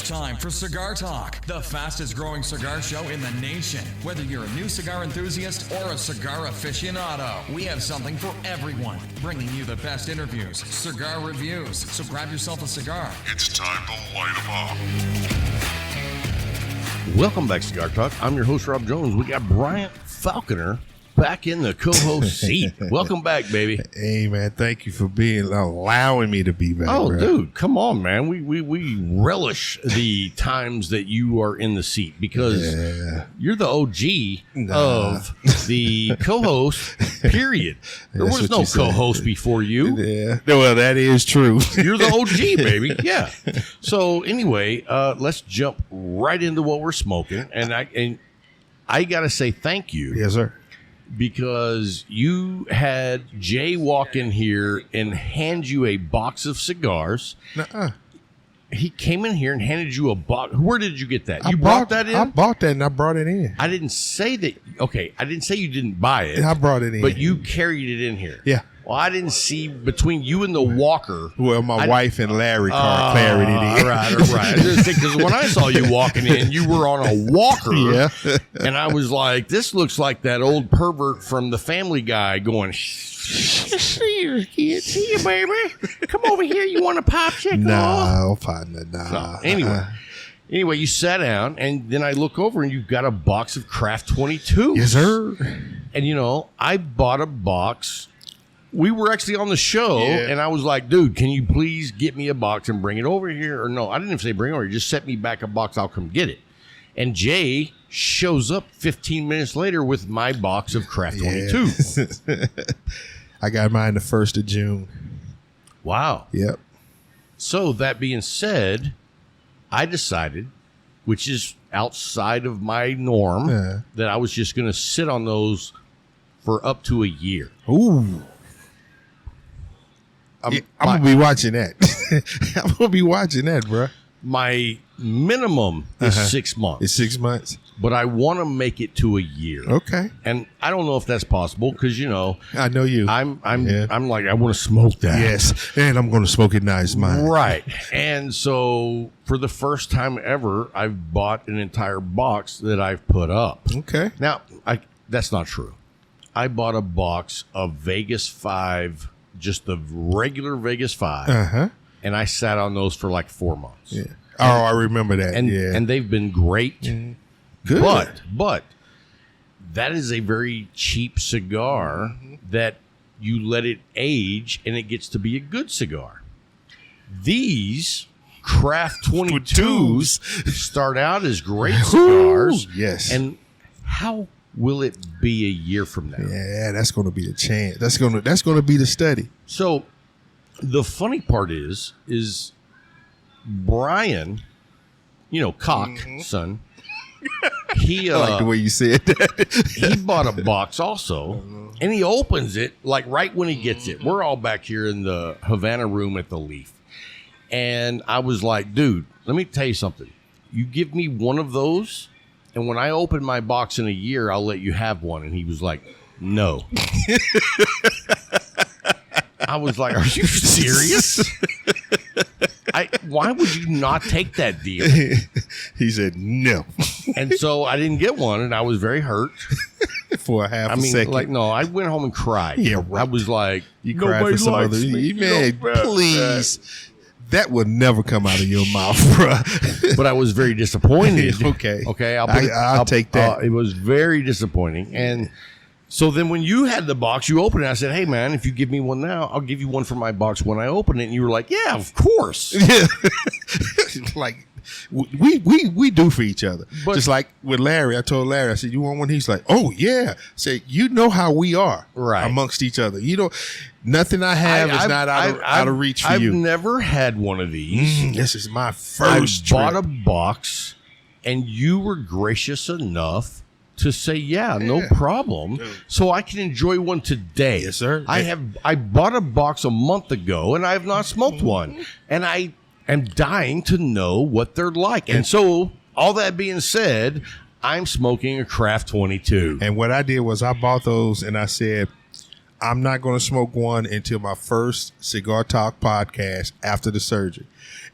time for Cigar Talk, the fastest growing cigar show in the nation. Whether you're a new cigar enthusiast or a cigar aficionado, we have something for everyone. Bringing you the best interviews, cigar reviews. So grab yourself a cigar. It's time to light 'em up. Welcome back, Cigar Talk. I'm your host, Rob Jones. We got Bryant Falconer back in the co-host seat. Welcome back, baby. Hey, man, thank you for allowing me to be back. Oh, bro. dude, come on, man. We relish the times that you are in the seat because you're the OG of the co-host, period. There was no co-host before you. Yeah, well, that is true. You're the OG, baby. Yeah. So anyway, let's jump right into what we're smoking. And I got to say thank you. Yes, sir. Because you had Jay walk in here and hand you a box of cigars. Nuh-uh. He came in here and handed you a box. Where did you get that? You brought that in? I bought that and I brought it in. I didn't say that. Okay, I didn't say you didn't buy it. I brought it in. But you carried it in here. Yeah. Well, I didn't see between you and the walker. Well, my wife and Larry carried it in. All right. Because when I saw you walking in, you were on a walker. Yeah. And I was like, this looks like that old pervert from the Family Guy going, see you, kid. See you, baby. Come over here. You want a pop check? No, partner, nah. So, anyway, you sat down, and then I look over, and you've got a box of Craft 22. Yes, sir. And, I bought a box. We were actually on the show, and I was like, dude, can you please get me a box and bring it over here? Or no, I didn't even say bring it over here. Just set me back a box. I'll come get it. And Jay shows up 15 minutes later with my box of Craft 22. I got mine the 1st of June. Wow. Yep. So that being said, I decided, which is outside of my norm, that I was just going to sit on those for up to a year. Ooh. I'm going to be watching that. I'm going to be watching that, bro. My minimum is 6 months. It's 6 months. But I want to make it to a year. Okay. And I don't know if that's possible because, I know you. I'm like, I want to smoke that. Yes. And I'm going to smoke it now. It's mine. Right. And so for the first time ever, I've bought an entire box that I've put up. Okay. Now, that's not true. I bought a box of Vegas 5, just the regular Vegas 5, and I sat on those for like 4 months. Yeah. I remember that. And they've been great. Good. But that is a very cheap cigar that you let it age and it gets to be a good cigar. These Craft 22s start out as great cigars. Yes. And how will it be a year from now? Yeah, that's going to be the chance. That's going to be the study. So the funny part is Brian, Cock, son, he I like the way you said that. he bought a box also, and he opens it like right when he gets it. We're all back here in the Havana room at the Leaf, and I was like, dude, let me tell you something. You give me one of those, and when I open my box in a year, I'll let you have one. And he was like, no. I was like, are you serious? Why would you not take that deal? He said no. And so I didn't get one, and I was very hurt. For a half a second. No, I went home and cried. Yeah, right. I was like, you cried for some other. Man, please. That would never come out of your mouth, bro. But I was very disappointed. Okay. I'll take that. It was very disappointing. And so then when you had the box, you opened it. I said, hey, man, if you give me one now, I'll give you one for my box when I open it. And you were like, yeah, of course. Yeah. Like, we do for each other. But just like with Larry, I told Larry, I said, you want one? He's like, oh, yeah. I said, you know how we are amongst each other. Nothing I have is not out of reach for you. I've never had one of these. This is my first trip. I bought a box, and you were gracious enough to say, yeah, no problem. So I can enjoy one today. Yes, sir. I bought a box a month ago, and I have not smoked one. And I am dying to know what they're like. And so, all that being said, I'm smoking a Craft 22. And what I did was I bought those, and I said, I'm not going to smoke one until my first Cigar Talk podcast after the surgery.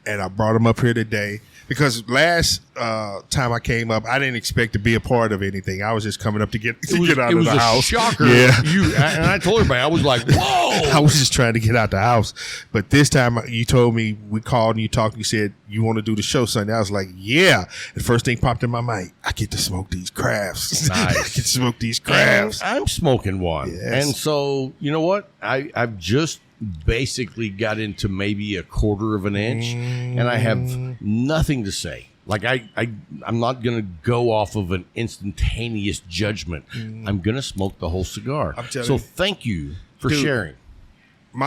And I brought them up here today because last time I came up, I didn't expect to be a part of anything. I was just coming up to get out of the house. Shocker. Yeah. And I told everybody, I was like, whoa. I was just trying to get out the house. But this time you told me, we called and you talked, you said you want to do the show Sunday. I was like, yeah. The first thing popped in my mind, I get to smoke these crafts. Nice. I get to smoke these crafts. And I'm smoking one. Yes. And so, you know what? I've just basically got into maybe a quarter of an inch, and I have nothing to say. Like I'm not going to go off of an instantaneous judgment. I'm going to smoke the whole cigar. I'm telling so you. thank you for Dude, sharing.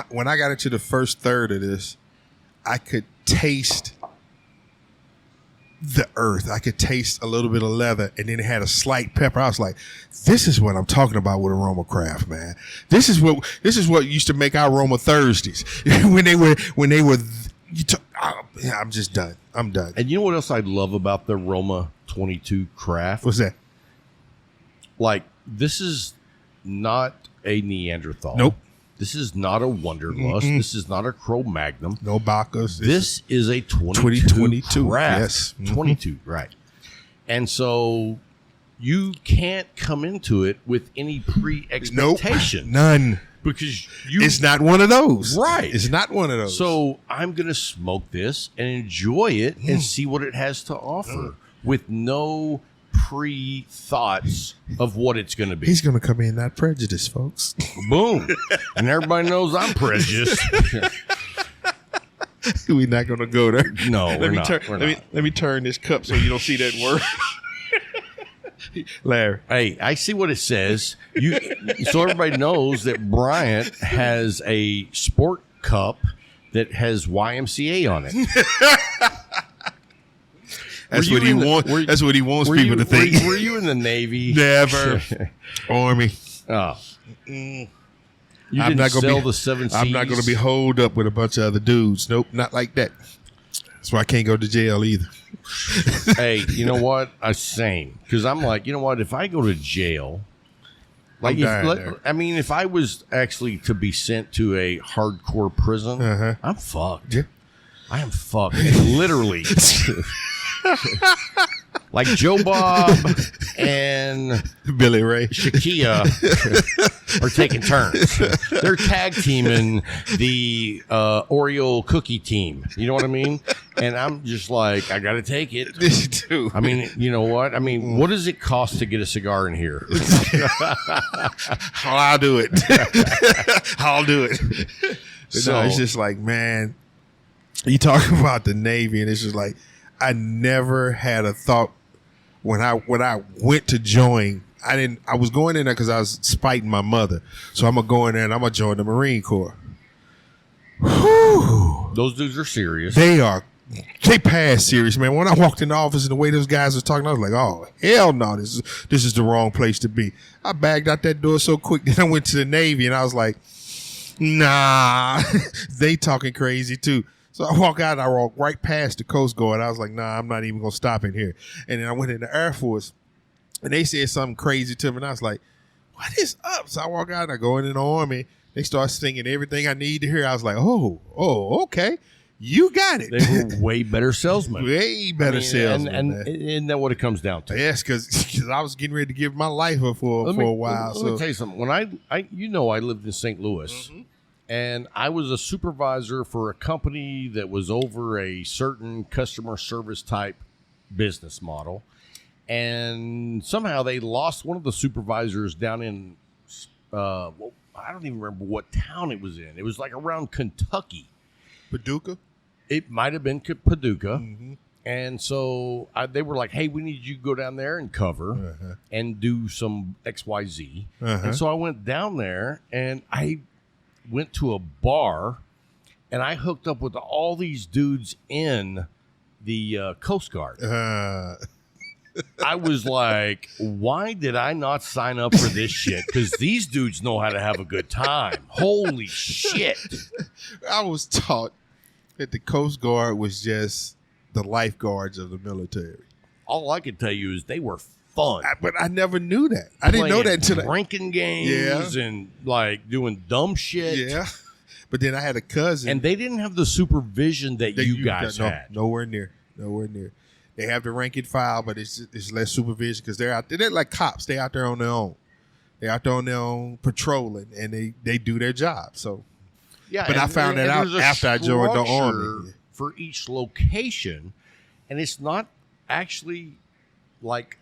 When I got into the first third of this, I could taste the earth. I could taste a little bit of leather, and then it had a slight pepper. I was like, this is what I'm talking about with a RoMa Craft, man. This is what used to make our RoMa Thursdays when they were I'm just done. I'm done. And you know what else I love about the RoMa 22 Craft? What's that? Like, this is not a Neanderthal. Nope. This is not a Wonderlust. This is not a Cro-Magnon. No Bacchus. This is a 2022 Craft. Yes. 22, right. And so you can't come into it with any pre-expectation. Nope. None. Because it's not one of those. Right. It's not one of those. So I'm going to smoke this and enjoy it and see what it has to offer with no pre-thoughts of what it's going to be. He's going to come in not prejudiced, folks. Boom. And everybody knows I'm prejudiced. We're not going to go there. No, let we're me not. Let me turn this cup so you don't see that word. Larry. Hey, I see what it says. So everybody knows that Bryant has a sport cup that has YMCA on it. That's what he wants. That's what he wants people to think. Were you in the Navy? Never. Army. Oh. You I'm didn't not gonna sell be, the 7 Cs? I'm not going to be holed up with a bunch of other dudes. Nope, not like that. That's why I can't go to jail either. Hey, you know what? Same. Because I'm like, you know what? If I go to jail, like, if I was actually to be sent to a hardcore prison, I'm fucked. Yeah. I am fucked. Literally. Like Joe Bob and Billy Ray Shakia are taking turns. They're tag teaming the Oreo cookie team. You know what I mean? And I'm just like, I got to take it. Dude. I mean, you know what? I mean, what does it cost to get a cigar in here? I'll do it. I'll do it. So, no, it's just like, man, you talk about the Navy, and it's just like, I never had a thought when I went to join. I was going in there because I was spiting my mother. So I'm gonna go in there and I'm gonna join the Marine Corps. Whew. those dudes are serious. They pass serious, man. When I walked in the office and the way those guys were talking, I was like, oh, hell no, this is the wrong place to be. I bagged out that door so quick that I went to the Navy and I was like, nah, they talking crazy too. So I walk out and I walk right past the Coast Guard. I was like, nah, I'm not even going to stop in here. And then I went in the Air Force and they said something crazy to me. And I was like, what is up? So I walk out and I go in the Army. They start singing everything I need to hear. I was like, oh, okay. You got it. They were way better salesmen. Way better salesmen. And isn't that what it comes down to? Yes, because I was getting ready to give my life up for a while. Let me tell you something. When I lived in St. Louis, and I was a supervisor for a company that was over a certain customer service type business model, and somehow they lost one of the supervisors down in, I don't even remember what town it was in. It was like around Kentucky. Paducah? It might have been Paducah. And so they were like, hey, we need you to go down there and cover and do some XYZ. And so I went down there and I went to a bar and I hooked up with all these dudes in the Coast Guard. I was like, why did I not sign up for this shit? Because these dudes know how to have a good time. Holy shit. I was taught that the Coast Guard was just the lifeguards of the military. All I can tell you is they were fun. But I never knew that. I didn't know that until drinking games and like doing dumb shit. Yeah. But then I had a cousin. And they didn't have the supervision that you guys had. Nowhere near. They have the rank and file, but it's less supervision because they're out there. They're like cops. They out there on their own. They're out there on their own patrolling, and they do their job. So, yeah. But I found that out after I joined the Army. For each location, and it's not actually like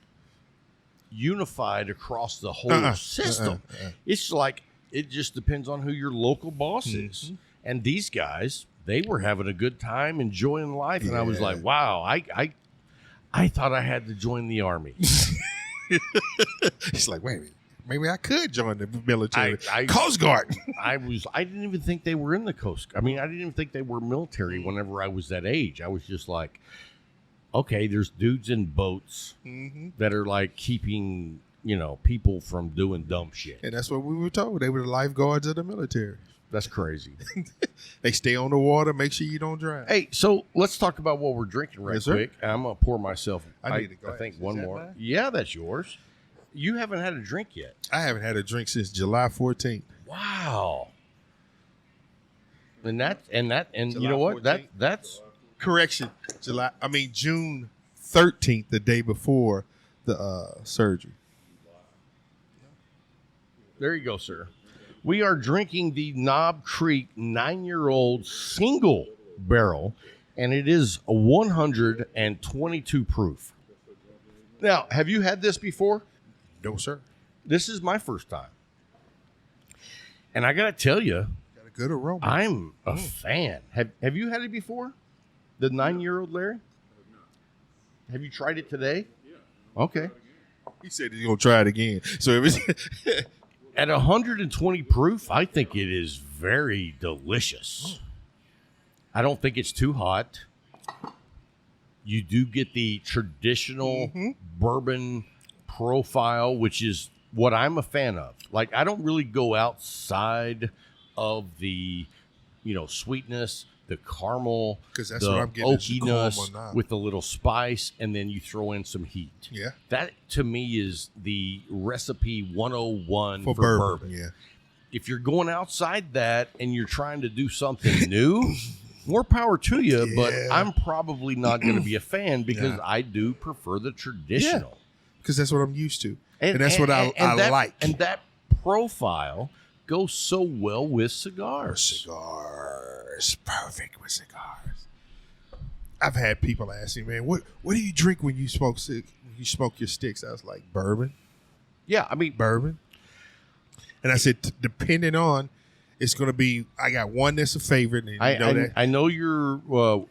unified across the whole system. It's like it just depends on who your local boss is. And these guys, they were having a good time, enjoying life, and I was like, wow, I thought I had to join the Army. It's like, wait a minute. Maybe I could join the military. Coast Guard. I didn't even think they were in the Coast Guard. I mean, I didn't even think they were military whenever I was that age. I was just like, okay, there's dudes in boats that are like keeping, people from doing dumb shit. And that's what we were told. They were the lifeguards of the military. That's crazy. They stay on the water, make sure you don't drown. Hey, so let's talk about what we're drinking right quick. I'm going to pour myself, I think, one more. Mine? Yeah, that's yours. You haven't had a drink yet. I haven't had a drink since July 14th. Wow. And July you know what? 14th? That's correction. June 13th, the day before the surgery. There you go, sir. We are drinking the Knob Creek 9-year-old single barrel, and it is a 122 proof. Now, have you had this before? No, sir. This is my first time. And I got to tell you, got a good aroma. I'm a fan. Have you had it before? The 9-year-old Larry? Have you tried it today? Yeah. Okay. He said he's going to try it again. So it was at 120 proof, I think it is very delicious. I don't think it's too hot. You do get the traditional bourbon profile, which is what I'm a fan of. Like, I don't really go outside of the, sweetness, the caramel, because that's the what I'm getting oakiness with a little spice, and then you throw in some heat. Yeah. That, to me, is the recipe 101 for bourbon. Yeah. If you're going outside that and you're trying to do something new, more power to you, but I'm probably not going to be a fan because I do prefer the traditional. Because that's what I'm used to. And that's what I like. And that profile goes so well with cigars. Cigars. Perfect with cigars. I've had people ask me, man, what do you drink when you smoke your sticks? I was like, bourbon. Yeah, I mean, bourbon. And I said, depending on, it's going to be, I got one that's a favorite. And I know your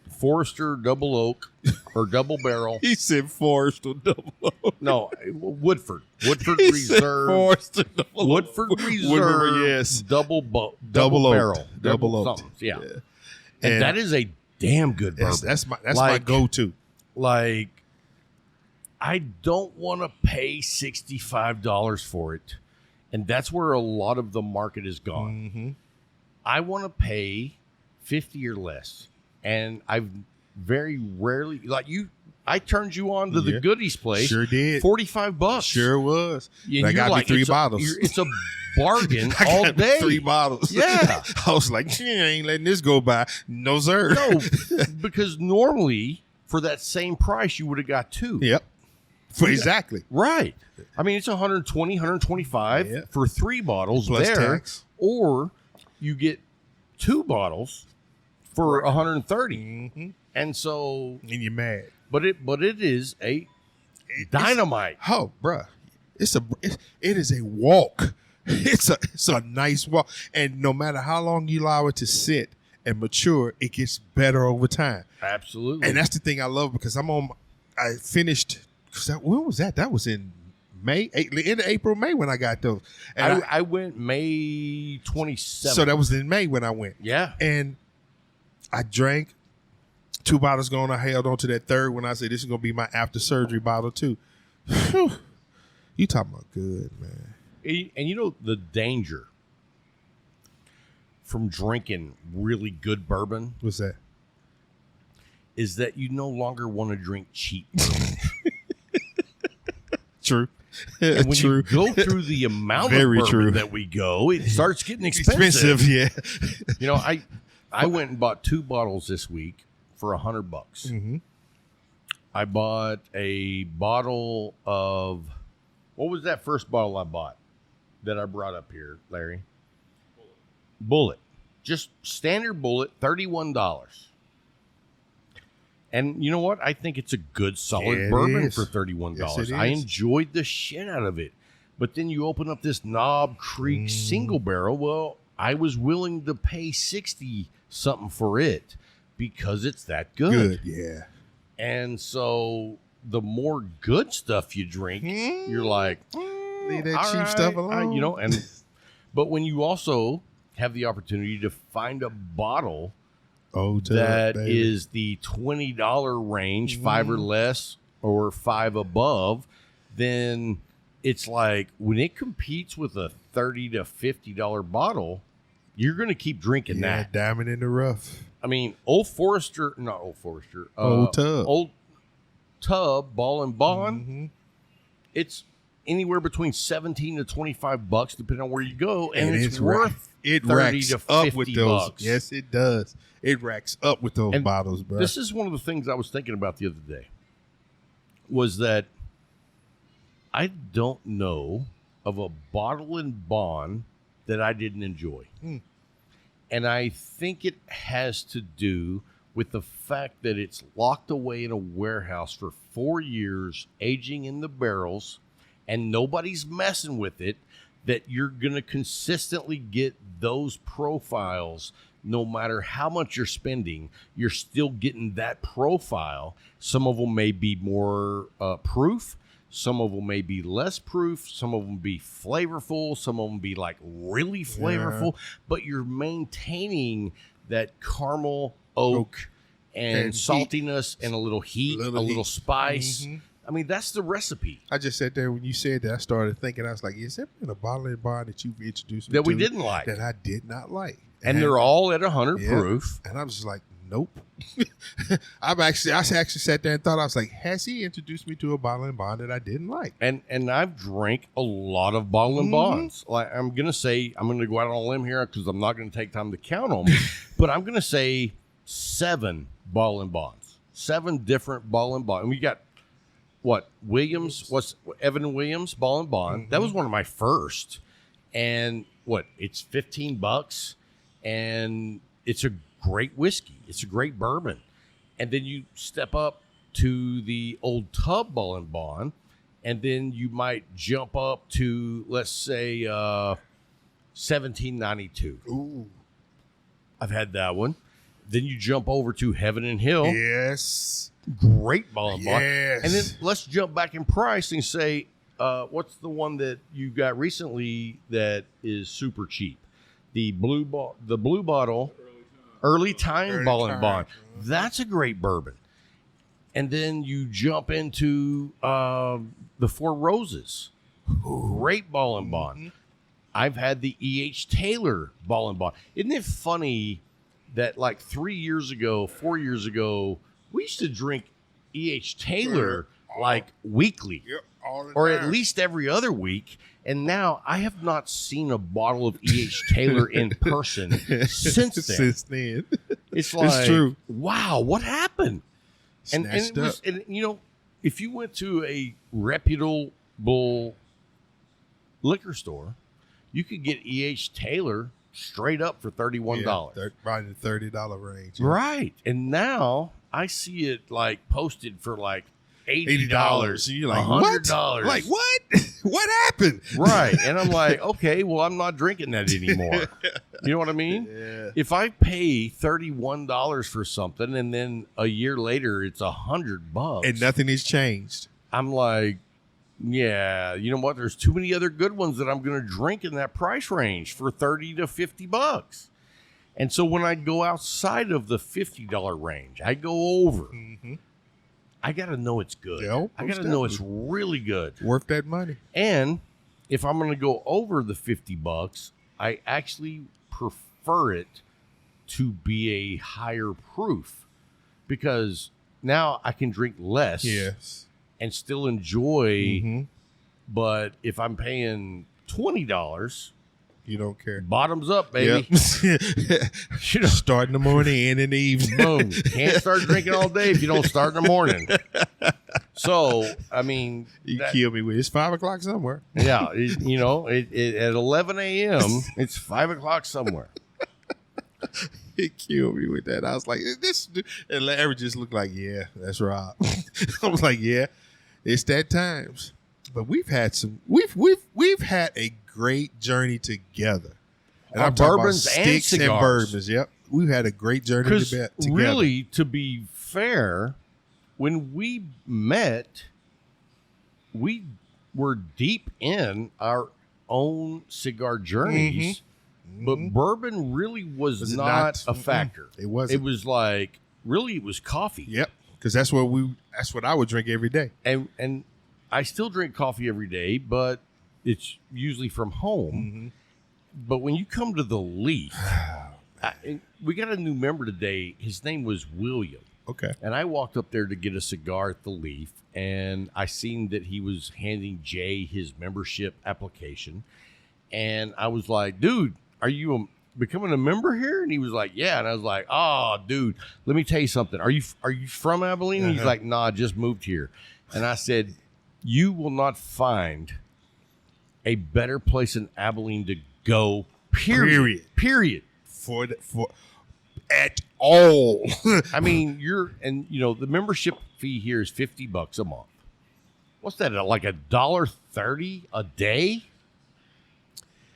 Forester Double Oak or Double Barrel. He said Forester Double Oak. No, Woodford Reserve. Forester Double Woodford Reserve. Yes. Double Barrel. Double Oak. Yeah. And that is a damn good bourbon. That's my go-to. Like, I don't want to pay $65 for it. And that's where a lot of the market is gone. I want to pay $50 or less. And I've very rarely, I turned you on to the goodies place. Sure did. $45. Sure was. And I got me 3 bottles. It's a bargain all day. 3 bottles. Yeah. I was like, I ain't letting this go by. No, sir. No, because normally for that same price, you would have got 2. Yep. Exactly. Right. I mean, it's 120, 125 for 3 bottles plus there. Tax. Or you get 2 bottles for 130. And so. And you're mad. But it is a dynamite. Bruh. It is a walk. It's a nice walk. And no matter how long you allow it to sit and mature, it gets better over time. Absolutely. And that's the thing I love because I finished. When was that? That was in May, in April, May when I got those. And I went May 27th. So that was in May when I went. Yeah. And I drank 2 bottles going. I held on to that third when I said this is going to be my after surgery bottle too. Whew. You talking about good, man. And the danger from drinking really good bourbon. What's that? Is that you no longer want to drink cheap bourbon. True. And when True. you go through the amount Very of bourbon true. that we go, it starts getting expensive. Yeah. You know, I went and bought 2 bottles this week for $100. Mm-hmm. I bought a bottle of, what was that first bottle I bought that I brought up here, Larry? Bullet. Just standard Bullet, $31. And you know what? I think it's a good, solid bourbon for $31. Yes, it I is. enjoyed the shit out of it. But then you open up this Knob Creek single barrel. Well, I was willing to pay 60 something for it because it's that good. Yeah. And so the more good stuff you drink, you're like, Leave that all cheap stuff alone. you know, but when you also have the opportunity to find a bottle that is the $20 range, 5 or less or 5 above, then it's like when it competes with a $30 to $50 bottle, you're going to keep drinking that. Diamond in the rough. I mean, Old Tub, Ball and Bond. Mm-hmm. It's anywhere between $17 to $25, depending on where you go, and it's worth it 30 racks to up 50 with those. bucks. Yes, it does. It racks up with those bottles, bro. This is one of the things I was thinking about the other day. Was that I don't know of a bottle and bond that I didn't enjoy. And I think it has to do with the fact that it's locked away in a warehouse for 4 years, aging in the barrels, and nobody's messing with it, that you're going to consistently get those profiles no matter how much you're spending. You're still getting that profile. Some of them may be more proof. Some of them may be less proof. Some of them be flavorful. Some of them be like really flavorful. But you're maintaining that caramel, oak, and saltiness, and a little heat, a little spice. Mm-hmm. I mean, that's the recipe. I just sat there when you said that. I started thinking. I was like, "Is there been a bottle and bond that you've introduced me that to we didn't like, that I did not like?" And they're all at 100 proof. And I was just like, "Nope." I actually sat there and thought. I was like, "Has he introduced me to a bottle and bond that I didn't like?" And I've drank a lot of bottle and bonds. Like I'm gonna go out on a limb here because I'm not gonna take time to count them, but I'm gonna say 7 bottle and bonds, 7 different bottle and bonds. And we got Evan Williams ball and bond. That was one of my first, and it's $15, and it's a great whiskey. It's a great bourbon. And then you step up to the Old Tub ball and bond, and then you might jump up to, let's say, 1792. Ooh, I've had that one. Then you jump over to Heaven and Hill. yes. Great ball and bond. Yes. And then let's jump back in price and say, what's the one that you got recently that is super cheap? The blue bottle, early time ball and bond. That's a great bourbon. And then you jump into the Four Roses. Great ball and bond. I've had the E.H. Taylor ball and bond. Isn't it funny that like 4 years ago, we used to drink E.H. Taylor like weekly, or at least every other week. And now I have not seen a bottle of E.H. Taylor in person since then. It's like, it's true. Wow, what happened? And Snatched up. you know, if you went to a reputable liquor store, you could get E.H. Taylor straight up for $31. Right in the $30 range. Right. And now I see it like posted for like $80. You're like, $100. What? Like, what? What happened? Right. And I'm like, okay, well, I'm not drinking that anymore. You know what I mean? Yeah. If I pay $31 for something and then a year later it's $100 And nothing has changed. I'm like, yeah, you know what? There's too many other good ones that I'm going to drink in that price range for $30 to $50. And so when I go outside of the $50 range, I go over. Mm-hmm. I got to know it's good. Yeah, I got to know it's really good. Worth that money. And if I'm going to go over the $50, I actually prefer it to be a higher proof because now I can drink less. Yes. And still enjoy But if I'm paying $20, you don't care. Bottoms up, baby. Yep. Start in the morning, end in the evening. Boom. Can't start drinking all day if you don't start in the morning. So, I mean, you kill me with it's 5 o'clock somewhere. Yeah, at 11 a.m. it's 5 o'clock somewhere. It killed me with that. I was like, this, and Larry just looked like, yeah, that's Rob. I was like, yeah, it's that times. But we've had a great journey together. And I'm talking about sticks and bourbons. Yep, we've had a great journey together. Really, to be fair, when we met, we were deep in our own cigar journeys. But bourbon really was not a factor. It wasn't. It was like, really, it was coffee. Yep, because that's what I would drink every day. And I still drink coffee every day, but it's usually from home. But when you come to the Leaf, we got a new member today. His name was William. Okay. And I walked up there to get a cigar at the Leaf, and I seen that he was handing Jay his membership application. And I was like, dude, are you becoming a member here? And he was like, yeah. And I was like, oh, dude, let me tell you something. Are you from Abilene? And he's like, nah, I just moved here. And I said, you will not find a better place in Abilene to go, period. For at all. I mean, the membership fee here is $50 a month. What's that? Like $1.30 a day?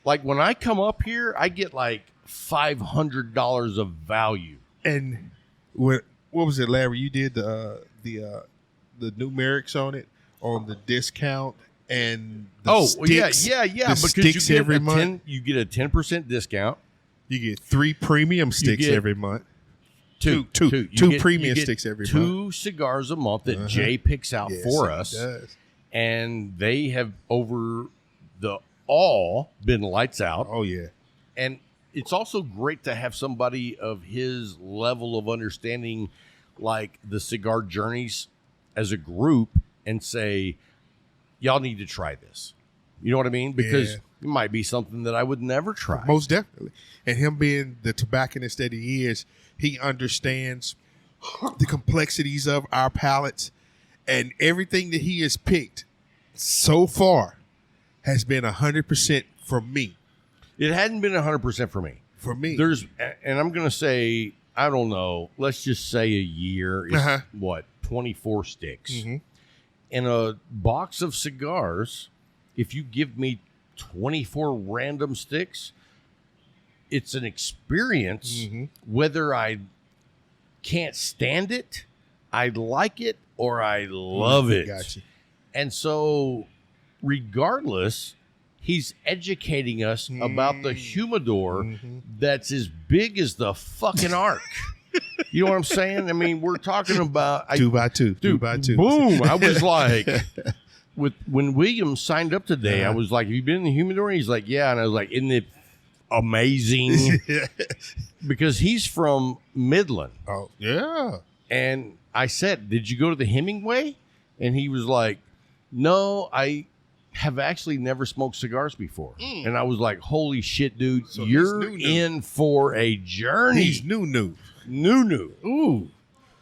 Like when I come up here, I get like $500 of value. And what was it, Larry? You did the numerics on the discount and the sticks. Yeah. The sticks every month. You get a 10% discount. You get 3 premium sticks every month. Two premium sticks every month. 2 cigars a month that Jay picks out for us. Does. And they have over been lights out. Oh, yeah. And it's also great to have somebody of his level of understanding, like the cigar journeys as a group, and say, y'all need to try this. You know what I mean? Because it might be something that I would never try. Most definitely. And him being the tobacconist that he is, he understands the complexities of our palates, and everything that he has picked so far has been 100% for me. It hadn't been 100% for me. For me. And I'm going to say, I don't know, let's just say a year is 24 sticks. In a box of cigars, if you give me 24 random sticks, it's an experience, whether I can't stand it, I like it, or I love it. Gotcha. And so, regardless, he's educating us about the humidor that's as big as the fucking ark. You know what I'm saying? I mean, we're talking about 2 by 2, dude, 2 by 2. Boom! I was like, when William signed up today, I was like, "Have you been in the humidor?" And he's like, "Yeah," and I was like, "Isn't it amazing?" Because he's from Midland. Oh yeah. And I said, "Did you go to the Hemingway?" And he was like, "No, I have actually never smoked cigars before." And I was like, "Holy shit, dude! So you're in for a journey." He's new. Ooh.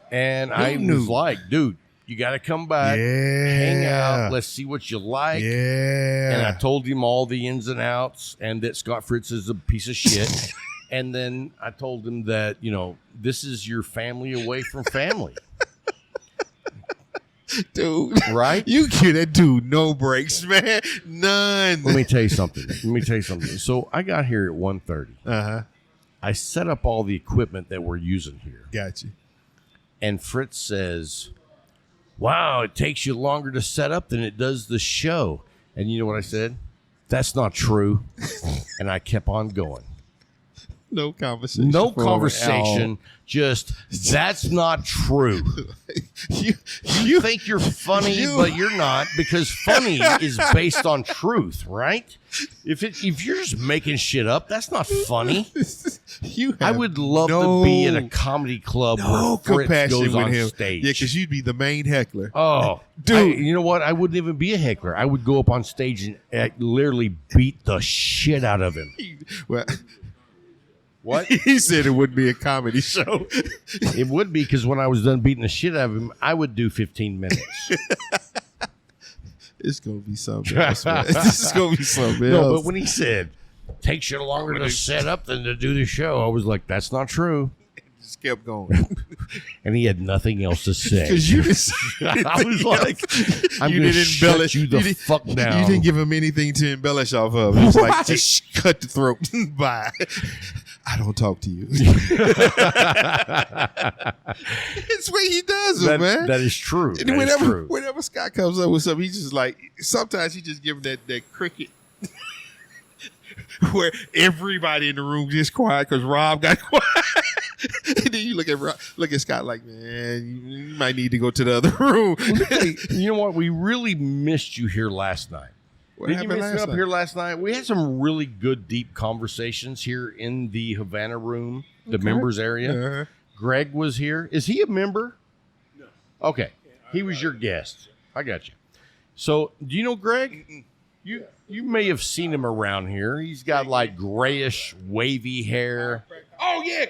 And I was like, dude, you got to come back, hang out, let's see what you like. Yeah. And I told him all the ins and outs, and that Scott Fritz is a piece of shit. And then I told him that, this is your family away from family. Dude. Right? You give that dude no breaks, man. None. Let me tell you something. So I got here at 1:30. I set up all the equipment that we're using here. Gotcha. And Fritz says, wow, it takes you longer to set up than it does the show. And you know what I said? That's not true. And I kept on going. No conversation. Just, that's not true. You think you're funny, but you're not, because funny is based on truth, right? If you're just making shit up, that's not funny. I would love to be in a comedy club where Fritz goes on stage. Yeah, because you'd be the main heckler. Oh, dude! You know what? I wouldn't even be a heckler. I would go up on stage and literally beat the shit out of him. Well, what? He said it wouldn't be a comedy show. It would be, because when I was done beating the shit out of him, I would do 15 minutes. It's going to be something else, man. This is going to be something else. No, but when he said, takes you longer to set up than to do the show, I was like, that's not true. Just kept going. And he had nothing else to say. Because you just, I was like, I'm going to shut you the fuck down. You didn't give him anything to embellish off of. It was like, just cut the throat. Bye. I don't talk to you. It's what he does, man. That is true. And whenever Scott comes up with something, he's just like, sometimes he just give him that cricket where everybody in the room gets quiet because Rob got quiet. And then you look at Scott like, man, you might need to go to the other room. You know what? We really missed you here last night. Did you miss me up here last night? We had some really good, deep conversations here in the Havana room, the members area. Uh-huh. Greg was here. Is he a member? No. Okay. He was your guest. I got you. So, do you know Greg? You may have seen him around here. He's got like grayish, wavy hair. Oh, yeah,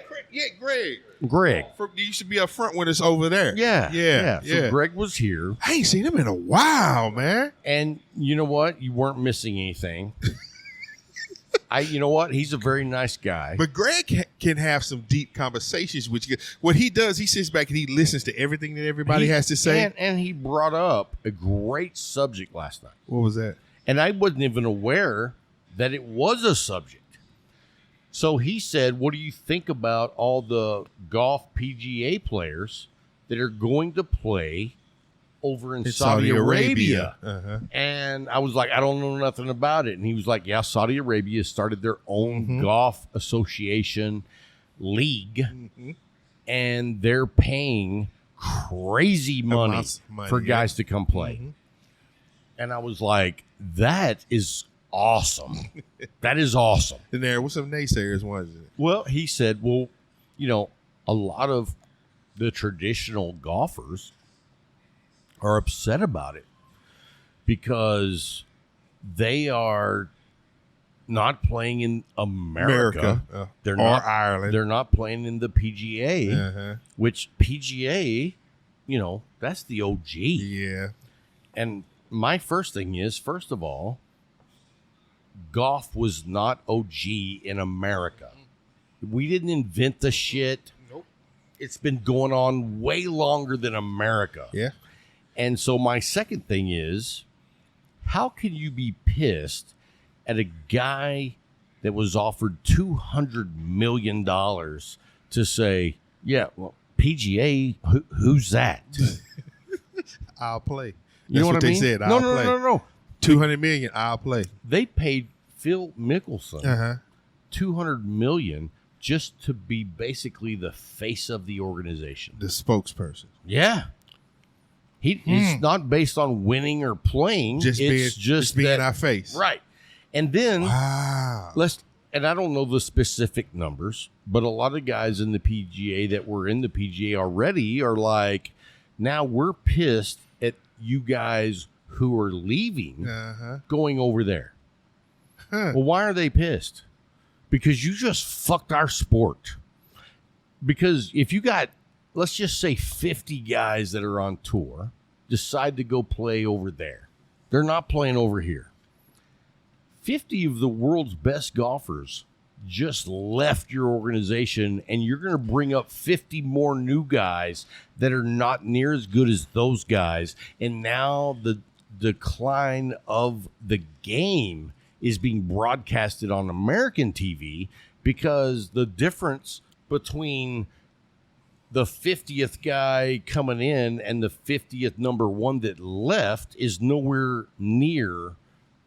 Greg. Greg. He used to be up front with us over there. Yeah. So Greg was here. I ain't seen him in a while, man. And you know what? You weren't missing anything. You know what? He's a very nice guy. But Greg can have some deep conversations with you. What he does, he sits back and he listens to everything that everybody has to say. And he brought up a great subject last night. What was that? And I wasn't even aware that it was a subject. So he said, what do you think about all the golf PGA players that are going to play over in Saudi Arabia? Uh-huh. And I was like, I don't know nothing about it. And he was like, yeah, Saudi Arabia started their own golf association league, and they're paying crazy money for guys to come play. And I was like, that is awesome. That is awesome. And there was some naysayers, wasn't it? Well, he said, well, you know, a lot of the traditional golfers are upset about it because they are not playing in America. They're not Ireland. They're not playing in the PGA, which PGA, you know, that's the OG. Yeah. And my first thing is, first of all, golf was not OG in America. We didn't invent the shit. Nope. It's been going on way longer than America. Yeah. And so my second thing is, how can you be pissed at a guy that was offered $200 million to say, yeah, well, PGA, who's that? I'll play. You know what they I mean? said. No. $200 million. I'll play. They paid Phil Mickelson $200 million just to be basically the face of the organization, the spokesperson. Yeah, it's not based on winning or playing. Just being in our face, right? And then wow, and I don't know the specific numbers, but a lot of guys in the PGA that were in the PGA already are like, now we're pissed at you guys who are leaving, going over there. Well, why are they pissed? Because you just fucked our sport. Because if you got, let's just say 50 guys that are on tour decide to go play over there. They're not playing over here. 50 of the world's best golfers just left your organization, and you're going to bring up 50 more new guys that are not near as good as those guys. And now the decline of the game is being broadcasted on American TV because the difference between the 50th guy coming in and the 50th number one that left is nowhere near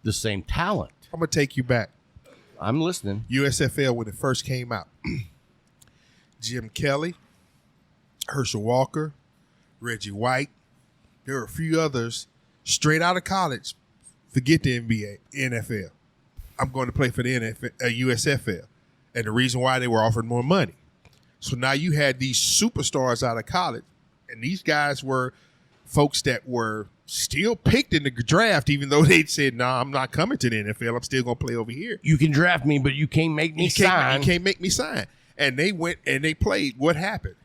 the same talent. I'm going to take you back. I'm listening. USFL, when it first came out, Jim Kelly, Herschel Walker, Reggie White. There were a few others straight out of college. Forget the NBA, NFL. I'm going to play for the USFL. And the reason why they were offered more money. So now you had these superstars out of college, and these guys were folks that were still picked in the draft, even though they'd said, "Nah, I'm not coming to the NFL. I'm still going to play over here. You can draft me, but you can't make me sign. You can't make me sign." And they went and they played. What happened?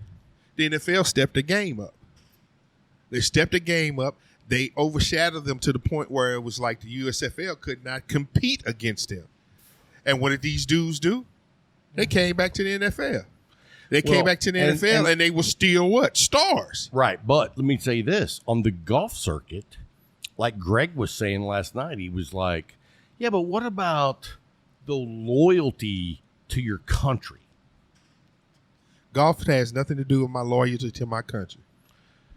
The NFL stepped the game up. They stepped the game up. They overshadowed them to the point where it was like the USFL could not compete against them. And what did these dudes do? They came back to the NFL. They came back to the NFL and they were still what? Stars. Right. But let me tell you this. On the golf circuit, like Greg was saying last night, he was like, yeah, but what about the loyalty to your country? Golf has nothing to do with my loyalty to my country.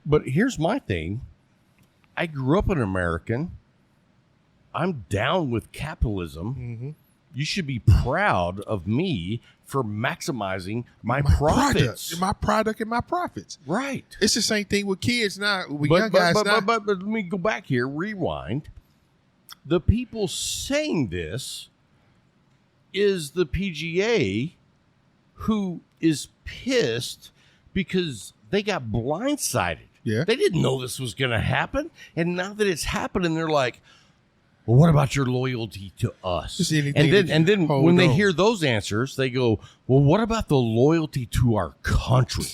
But here's my thing. I grew up an American. I'm down with capitalism. Mm-hmm. You should be proud of me for maximizing my profits. My product and my profits. Right. It's the same thing with kids now. With young guys now. But let me go back here, rewind. The people saying this is the PGA who is pissed because they got blindsided. Yeah. They didn't know this was going to happen. And now that it's happening, they're like, well, what about your loyalty to us? And then when they hear those answers, they go, well, what about the loyalty to our country?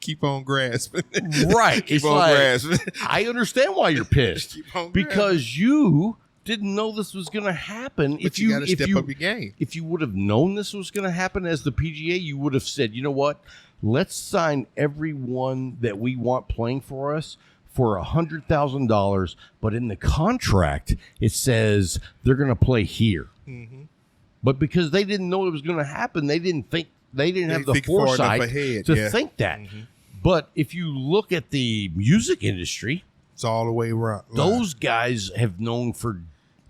Keep on grasping. Right. Keep on grasping. I understand why you're pissed. Keep on because you didn't know this was going to happen. But you got to step up your game. If you would have known this was going to happen as the PGA, you would have said, you know what? Let's sign everyone that we want playing for us for $100,000, but in the contract it says they're going to play here. Mm-hmm. But because they didn't know it was going to happen, they didn't have the foresight to think that. Mm-hmm. But if you look at the music industry, it's all the way around. Those guys have known for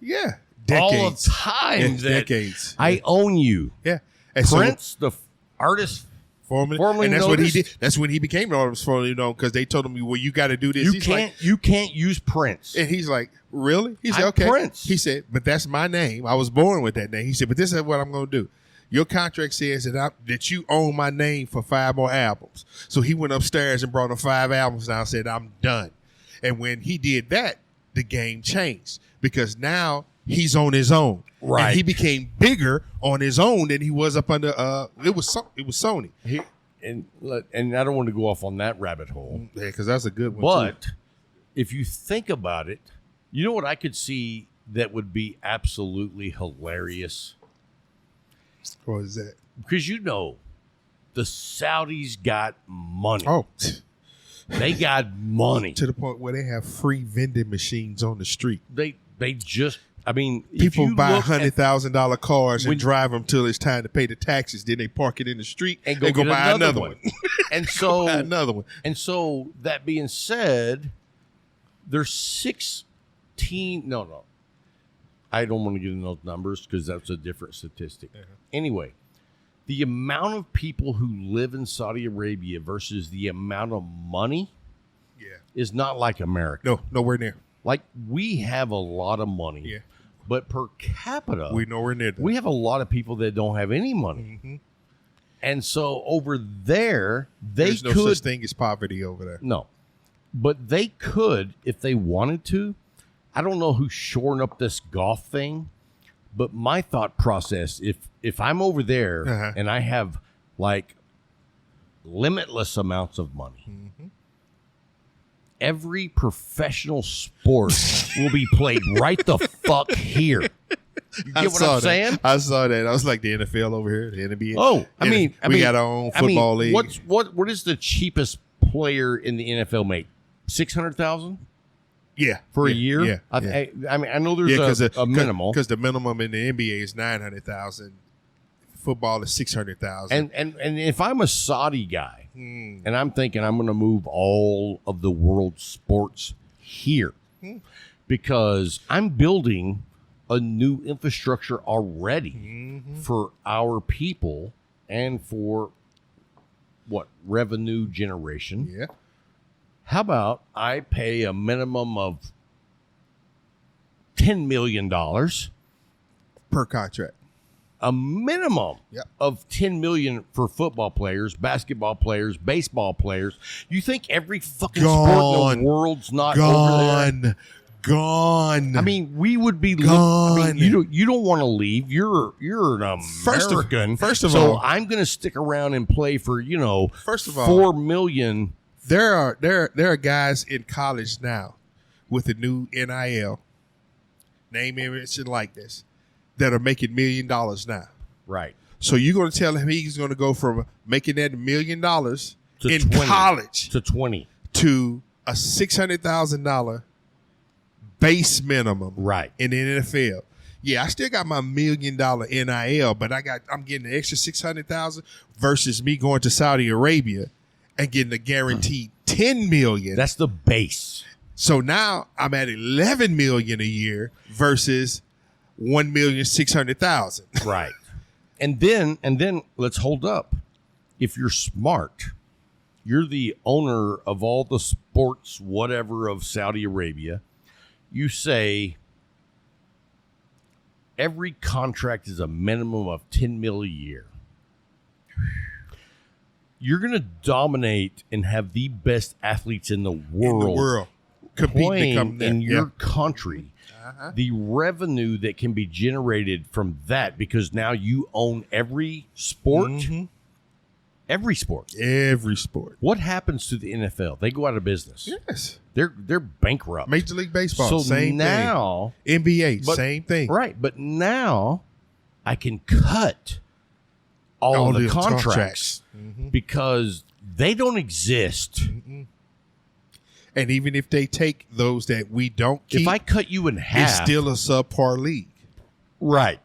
decades. all the time decades. I own you. Yeah, and Prince, the artist. Formerly and that's what he did. That's when he became the artist formerly known because they told him, "Well, you got to do this." You can't use Prince. And he's like, "Really?" He said, "Okay." Prince. He said, "But that's my name. I was born with that name." He said, "But this is what I'm going to do. Your contract says that you own my name for 5 more albums." So he went upstairs and brought him 5 albums down and said, "I'm done." And when he did that, the game changed because now he's on his own. Right. And he became bigger on his own than he was up under it was Sony. And I don't want to go off on that rabbit hole. Yeah, because that's a good one. But if you think about it, you know what I could see that would be absolutely hilarious? What is that? Because the Saudis got money. Oh. They got money. To the point where they have free vending machines on the street. They just, people buy $100,000 cars and drive them till it's time to pay the taxes. Then they park it in the street and go buy another one. And so another one. And so that being said, there's 16. No, I don't want to get into those numbers because that's a different statistic. Uh-huh. Anyway, the amount of people who live in Saudi Arabia versus the amount of money is not like America. No, nowhere near. Like, we have a lot of money, but per capita, we're nowhere near that. We have a lot of people that don't have any money. Mm-hmm. And so over there, there's no such thing as poverty over there. No. But they could, if they wanted to. I don't know who's shoring up this golf thing, but my thought process, if I'm over there and I have, like, limitless amounts of money, every professional sport will be played right the fuck here. You get what I'm saying? I saw that. I was like, the NFL over here, the NBA. Oh, we got our own football league. What is the cheapest player in the NFL make? $600,000? Yeah, for a year. Yeah, I know there's a minimal because the minimum in the NBA is $900,000. Football is $600,000. And if I'm a Saudi guy and I'm thinking I'm going to move all of the world sports here because I'm building a new infrastructure already for our people and for revenue generation. Yeah. How about I pay a minimum of $10 million, per contract. a minimum Yep. of $10 million for football players, basketball players, baseball players. You think every fucking sport in the world's not over there? Gone. I mean, we would be. Gone. You don't want to leave. You're an American. First of so all, I'm going to stick around and play for First of all, $4 million. there are guys in college now with the new NIL, name, image, and likeness, that are making $1 million now. Right. So you're going to tell him he's going to go from making that $1 million in 20. college To 20. to a $600,000 base minimum, Right. in the NFL. Yeah, I still got my $1 million NIL, but I'm getting an extra $600,000 versus me going to Saudi Arabia and getting a guaranteed $10 million. That's the base. So now I'm at $11 million a year versus $1,600,000. Right. And then let's hold up. If you're smart, you're the owner of all the sports, whatever, of Saudi Arabia. You say every contract is a minimum of $10 million a year. You're going to dominate and have the best athletes in the world, Competing in your country. The revenue that can be generated from that, because now you own every sport. Mm-hmm. Every sport. Every sport. What happens to the NFL? They go out of business. Yes. They're bankrupt. Major League Baseball, So same now, thing. NBA, but- same thing. Right, but now I can cut all the contracts because they don't exist. And even if they take those that we don't keep, If I cut you in half, it's still a subpar league. right.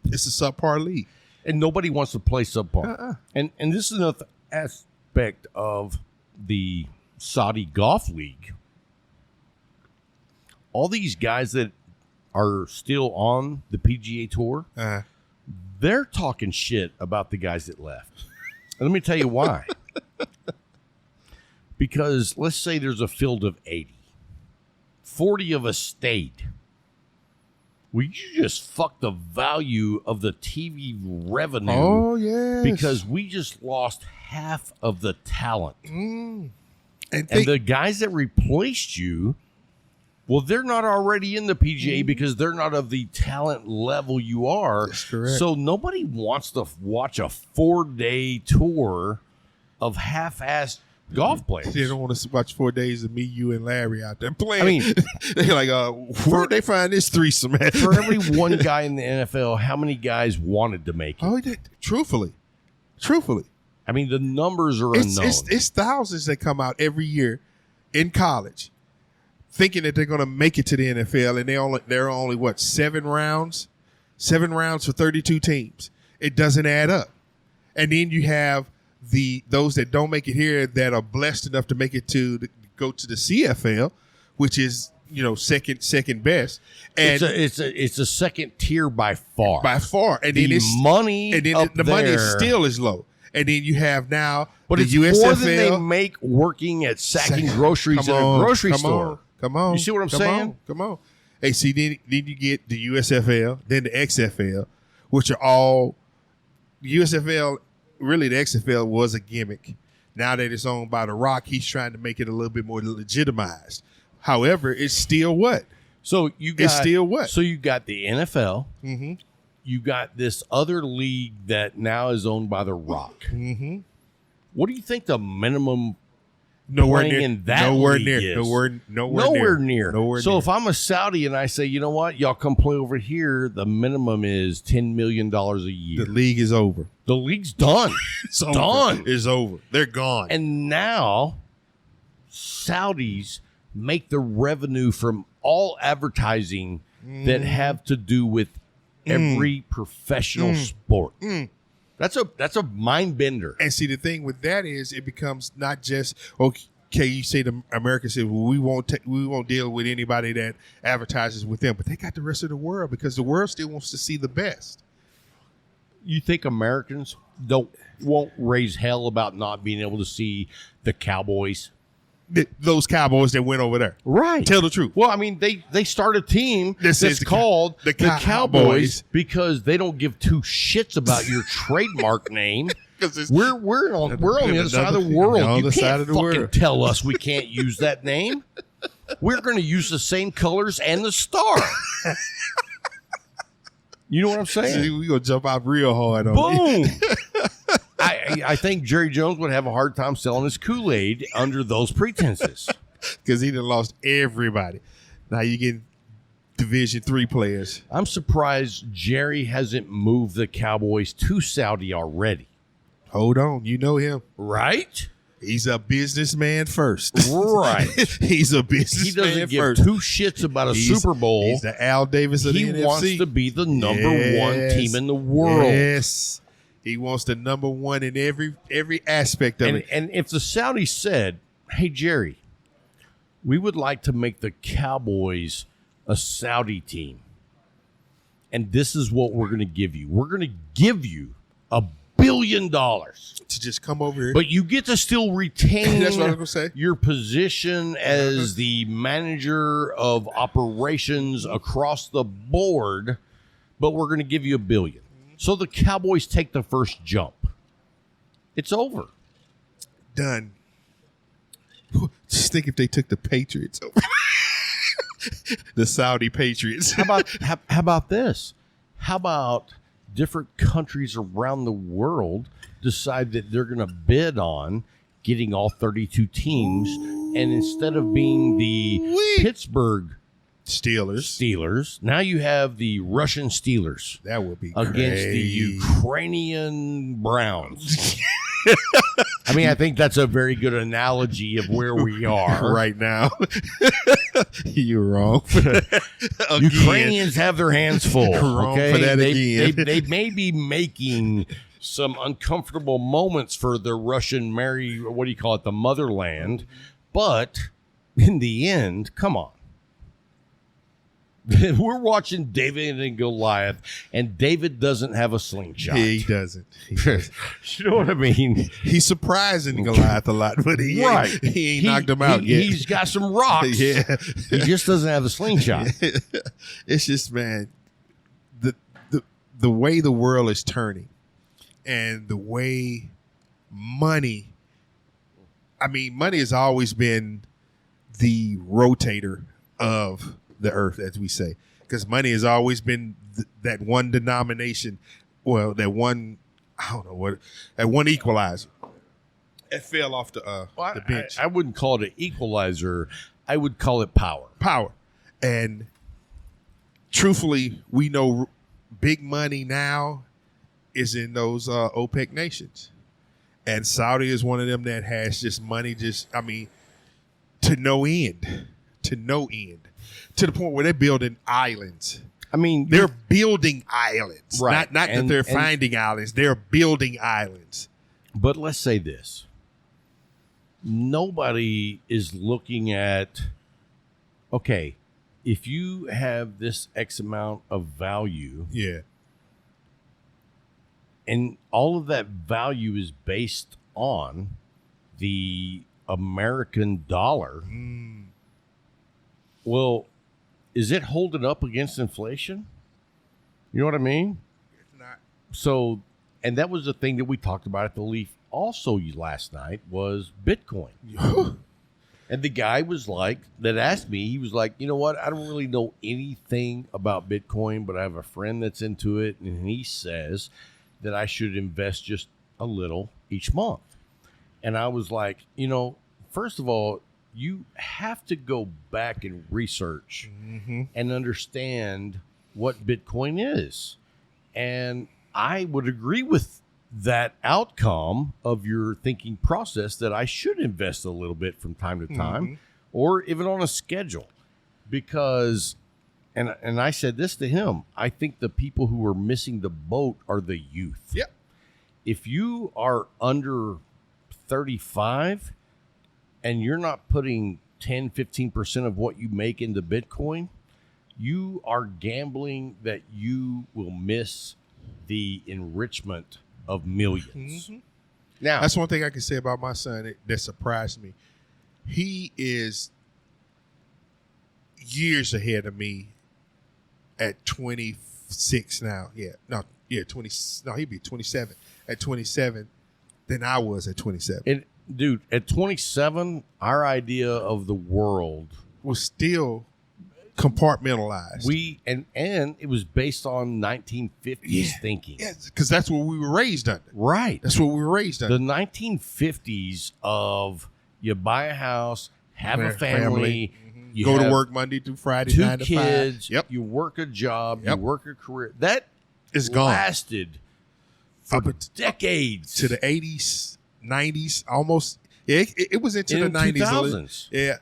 It's a subpar league. And nobody wants to play subpar. And this is another aspect of the Saudi Golf League. All these guys that are still on the PGA Tour, they're talking shit about the guys that left. And let me tell you why. Because let's say there's a field of 80. 40 of us stayed. Well, you just fucked the value of the TV revenue. Oh, yes. Because we just lost half of the talent. And The guys that replaced you, well, they're not already in the PGA because they're not of the talent level you are. That's correct. So nobody wants to watch a 4-day tour of half-assed golf players. they don't want to watch 4 days of me, you, and Larry out there playing. I mean, they're like, where'd they find this threesome at? for every one guy in the NFL, how many guys wanted to make it? Oh, truthfully. I mean, the numbers are unknown. It's thousands that come out every year in college thinking that they're going to make it to the NFL, and there are only what, 7 rounds for 32 teams. It doesn't add up. And then you have those that don't make it here that are blessed enough to make it go to the CFL, which is second best. And it's a second tier by far. And The then it's money and then up the money there- still is low. And then you have now But the it's USFL. more than they make working at sacking groceries in a grocery store. Come on. You see what I'm saying? Come on. Hey, see, then you get the USFL, then the XFL, which are all USFL. Really, the XFL was a gimmick. Now that it's owned by The Rock, he's trying to make it a little bit more legitimized. However, it's still what? So you got It's still what? So you got the NFL. Mm-hmm. You got this other league that now is owned by The Rock. Mm-hmm. What do you think the minimum Nowhere playing near. in that Nowhere league near. is? Nowhere near. Nowhere So near. if I'm a Saudi and I say, you know what, y'all come play over here, the minimum is $10 million a year. The league is over. The league's done. It's over. Done. It's over. They're gone. And now Saudis make the revenue from all advertising that have to do with every professional sport. That's a mind bender. And see, the thing with that is, it becomes not just okay. You say the Americans say, well, we won't deal with anybody that advertises with them, but they got the rest of the world because the world still wants to see the best. You think Americans won't raise hell about not being able to see the Cowboys? those Cowboys that went over there. Right. Tell the truth. Well, I mean, they start a team that's called the Cowboys because they don't give two shits about your trademark name. We're on the other side of the world. You can't fucking tell us we can't use that name. We're going to use the same colors and the star. You know what I'm saying? See, we're going to jump out real hard on Boom. I think Jerry Jones would have a hard time selling his Kool-Aid under those pretenses. Because he done lost everybody. Now you get Division III players. I'm surprised Jerry hasn't moved the Cowboys to Saudi already. Hold on. You know him. Right? He's a businessman first. Right. He's a businessman first. He doesn't give two shits about a Super Bowl. He's the Al Davis of the NFC. He wants to be the number one team in the world. Yes. He wants the number one in every aspect of it. And if the Saudis said, hey, Jerry, we would like to make the Cowboys a Saudi team, and this is what we're going to give you. We're going to give you $1 billion to just come over here. But you get to still retain That's what I was gonna say. Your position as the manager of operations across the board, but we're going to give you $1 billion. So the Cowboys take the first jump. It's over. Done. Just think if they took the Patriots over. The Saudi Patriots. How about this? How about different countries around the world decide that they're going to bid on getting all 32 teams, and instead of being the Pittsburgh Steelers, now you have the Russian Steelers. That would be against crazy. The Ukrainian Browns. I mean, I think that's a very good analogy of where we are right now. You're wrong. Ukrainians have their hands full. Wrong for that again. They may be making some uncomfortable moments for the Russian the motherland, but in the end, come on. We're watching David and Goliath, and David doesn't have a slingshot. Yeah, he doesn't. You know what I mean? He's surprising Goliath a lot, but he ain't knocked him out yet. He's got some rocks. Yeah. He just doesn't have the slingshot. It's just, man, the way the world is turning and the way money has always been the rotator of the earth, as we say, because money has always been that one denomination, that one equalizer. It fell off the bench. I wouldn't call it an equalizer. I would call it power. Power. And truthfully, we know big money now is in those OPEC nations. And Saudi is one of them that has just money, to no end. To no end. To the point where they're building islands. I mean, they're building islands. Right. Not that they're finding islands. They're building islands. But let's say this. Nobody is looking at, okay, if you have this X amount of value. Yeah. And all of that value is based on the American dollar. Well, is it holding up against inflation? You know what I mean? It's not. So, and that was the thing that we talked about at the Leaf also last night was Bitcoin. And the guy that asked me, he was like, you know what? I don't really know anything about Bitcoin, but I have a friend that's into it, and he says that I should invest just a little each month. And I was like, first of all, you have to go back and research and understand what Bitcoin is. And I would agree with that outcome of your thinking process that I should invest a little bit from time to time or even on a schedule because, and I said this to him, I think the people who are missing the boat are the youth. Yep. If you are under 35 and you're not putting 10, 15% of what you make into Bitcoin, you are gambling that you will miss the enrichment of millions. Now, that's one thing I can say about my son that surprised me. he is years ahead of me at 26 now. Yeah. No, 20. No, he'd be 27 at 27 than I was at 27. And dude, at 27, our idea of the world was still compartmentalized. And it was based on 1950s thinking. Yeah, because that's what we were raised under. Right. That's what we were raised under. The 1950s of you buy a house, have a family, you go to work Monday through Friday, 2 9 to 5. kids, Yep. you work a job, Yep. you work a career. That is gone. Lasted for decades. To the 80s, 90s, almost. Yeah, it was into In the 90s. 2000s. Yeah.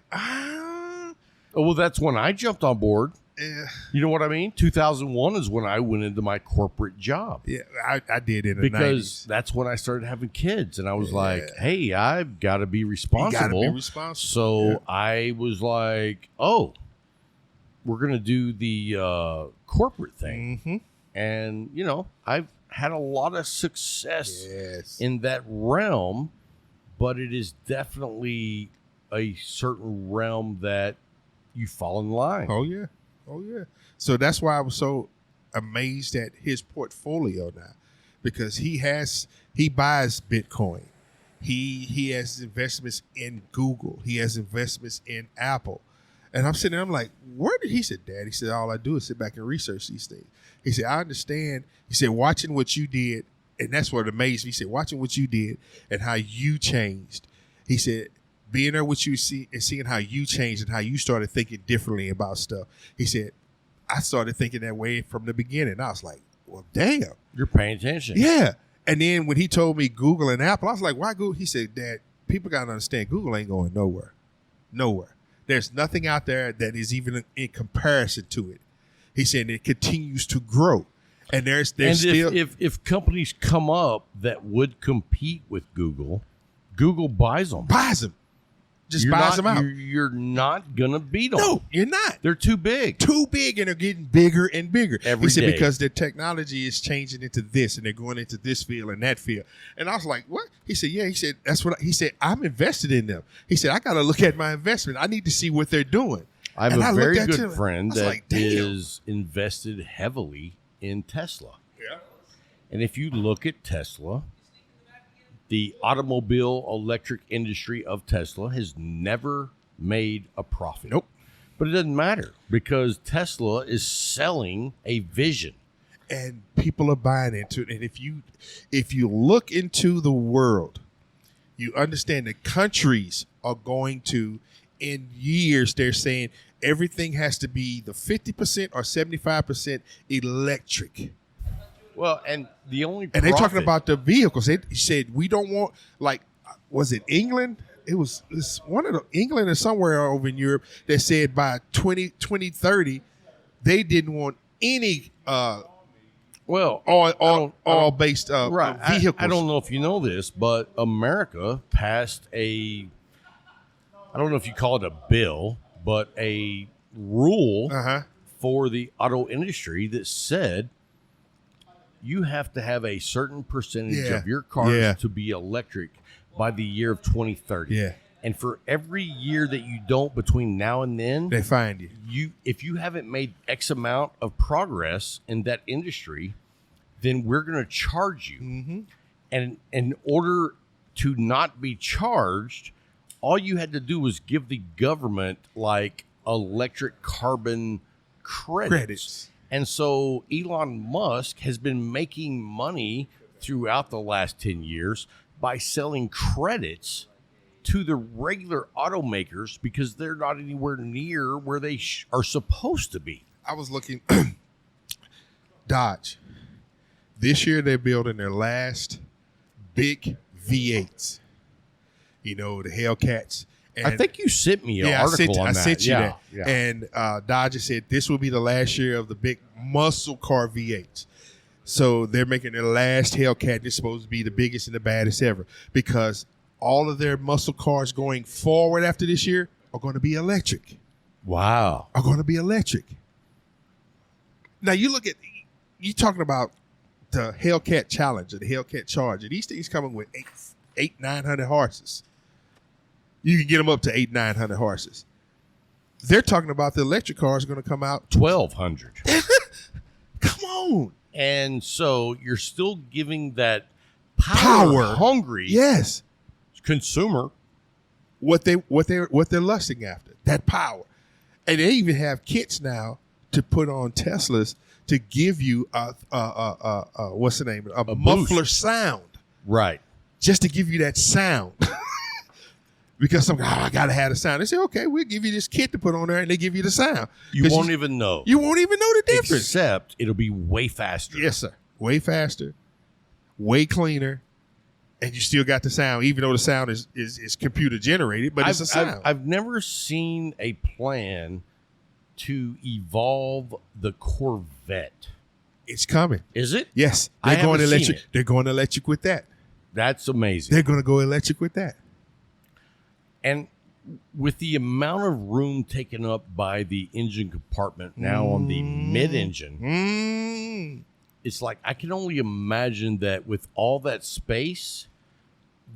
Oh, well, that's when I jumped on board. Yeah. You know what I mean? 2001 is when I went into my corporate job. Yeah, I did in the Because 90s. that's when I started having kids. And I was like, hey, I've got to be responsible. You got to be responsible. So I was like, oh, we're going to do the corporate thing. Mm-hmm. And, you know, I've had a lot of success Yes. in that realm, but it is definitely a certain realm that you fall in line. Oh, yeah. Oh, yeah. So that's why I was so amazed at his portfolio now, because he buys Bitcoin. He has investments in Google. He has investments in Apple. And I'm sitting there, I'm like, where did he said, Dad? He said, all I do is sit back and research these things. He said, I understand. He said, watching what you did, and that's what amazed me. He said, watching what you did and how you changed. He said, being there with you and seeing how you changed and how you started thinking differently about stuff. He said, I started thinking that way from the beginning. I was like, well, damn. You're paying attention. Yeah. And then when he told me Google and Apple, I was like, why Google? He said, Dad, people got to understand Google ain't going nowhere. Nowhere. There's nothing out there that is even in comparison to it. He said it continues to grow. And there's still... If companies come up that would compete with Google buys them. Buys them. Just buys them out. You're not going to beat them. No, you're not. They're too big. Too big, and they're getting bigger and bigger. Every he said day. Because their technology is changing into this, and they're going into this field and that field. And I was like, what? He said, yeah. He said, that's what he said, I'm invested in them. He said, I got to look at my investment. I need to see what they're doing. I have a very good him, friend that like, is invested heavily in Tesla. Yeah. And if you look at Tesla, the automobile electric industry of Tesla has never mid a profit. Nope. But it doesn't matter because Tesla is selling a vision. And people are buying into it. And if you look into the world, you understand that countries are going to, in years, they're saying everything has to be the 50% or 75% electric. Well, and the only and they're talking about the vehicles. They said we don't want, like, was it England? It's one of the England or somewhere over in Europe that said by 2030 they didn't want any oil based vehicles. I don't know if you know this, but America passed I don't know if you call it a bill, but a rule for the auto industry that said you have to have a certain percentage of your cars to be electric by the year of 2030. Yeah. And for every year that you don't between now and then, they find you. If you haven't made X amount of progress in that industry, then we're going to charge you. Mm-hmm. And in order to not be charged, all you had to do was give the government like electric carbon credits. And so Elon Musk has been making money throughout the last 10 years by selling credits to the regular automakers because they're not anywhere near where they are supposed to be. I was looking, Dodge. This year they're building their last big V8s. You know, the Hellcats. And I think you sent me an article on that. I sent you that. Yeah. And Dodge said this will be the last year of the big muscle car V8s. So they're making their last Hellcat. It's supposed to be the biggest and the baddest ever because all of their muscle cars going forward after this year are going to be electric. Wow. Are going to be electric. Now you talking about the Hellcat Challenger, the Hellcat Charger. These things coming with 900 horses. You can get them up to 800-900 horses. They're talking about the electric cars going to come out 1,200. Come on. And so you're still giving that power hungry consumer what they're lusting after, that power. And they even have kits now to put on Teslas to give you what's the name? A muffler sound. Right. Just to give you that sound. Because some guy, I gotta have the sound. They say, okay, we'll give you this kit to put on there, and they give you the sound. You won't even know. You won't even know the difference. Except it'll be way faster. Yes, sir. Way faster, way cleaner, and you still got the sound, even though the sound is computer generated, but it's a sound. I've never seen a plan to evolve the Corvette. It's coming. Is it? Yes. They're going electric. They're going electric with that. That's amazing. They're going to go electric with that. And with the amount of room taken up by the engine compartment now on the mid-engine, it's like I can only imagine that with all that space,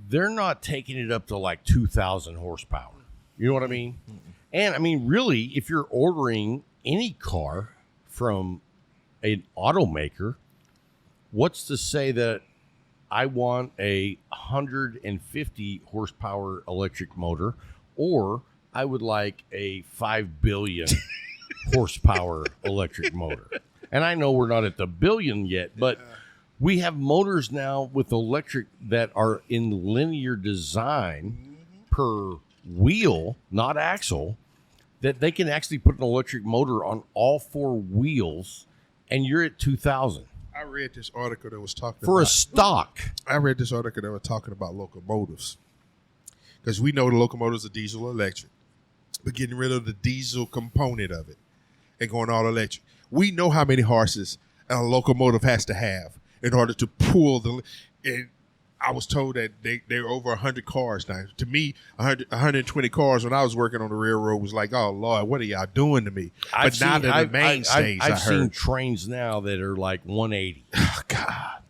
they're not taking it up to like 2,000 horsepower. You know what I mean? And I mean, really, if you're ordering any car from an automaker, what's to say that I want a 150 horsepower electric motor, or I would like a 5 billion horsepower electric motor. And I know we're not at the billion yet, but we have motors now with electric that are in linear design per wheel, not axle, that they can actually put an electric motor on all 4 wheels, and you're at 2,000. I read this article that was talking for about, a stock. I read this article that was talking about locomotives, because we know the locomotives are diesel or electric, but getting rid of the diesel component of it and going all electric. We know how many horses a locomotive has to have in order to pull the. And I was told that they're over 100 cars now. To me, 120 cars when I was working on the railroad was like, oh Lord, what are y'all doing to me? But now they're the mainstays. I've seen trains now that are like 180. Oh God.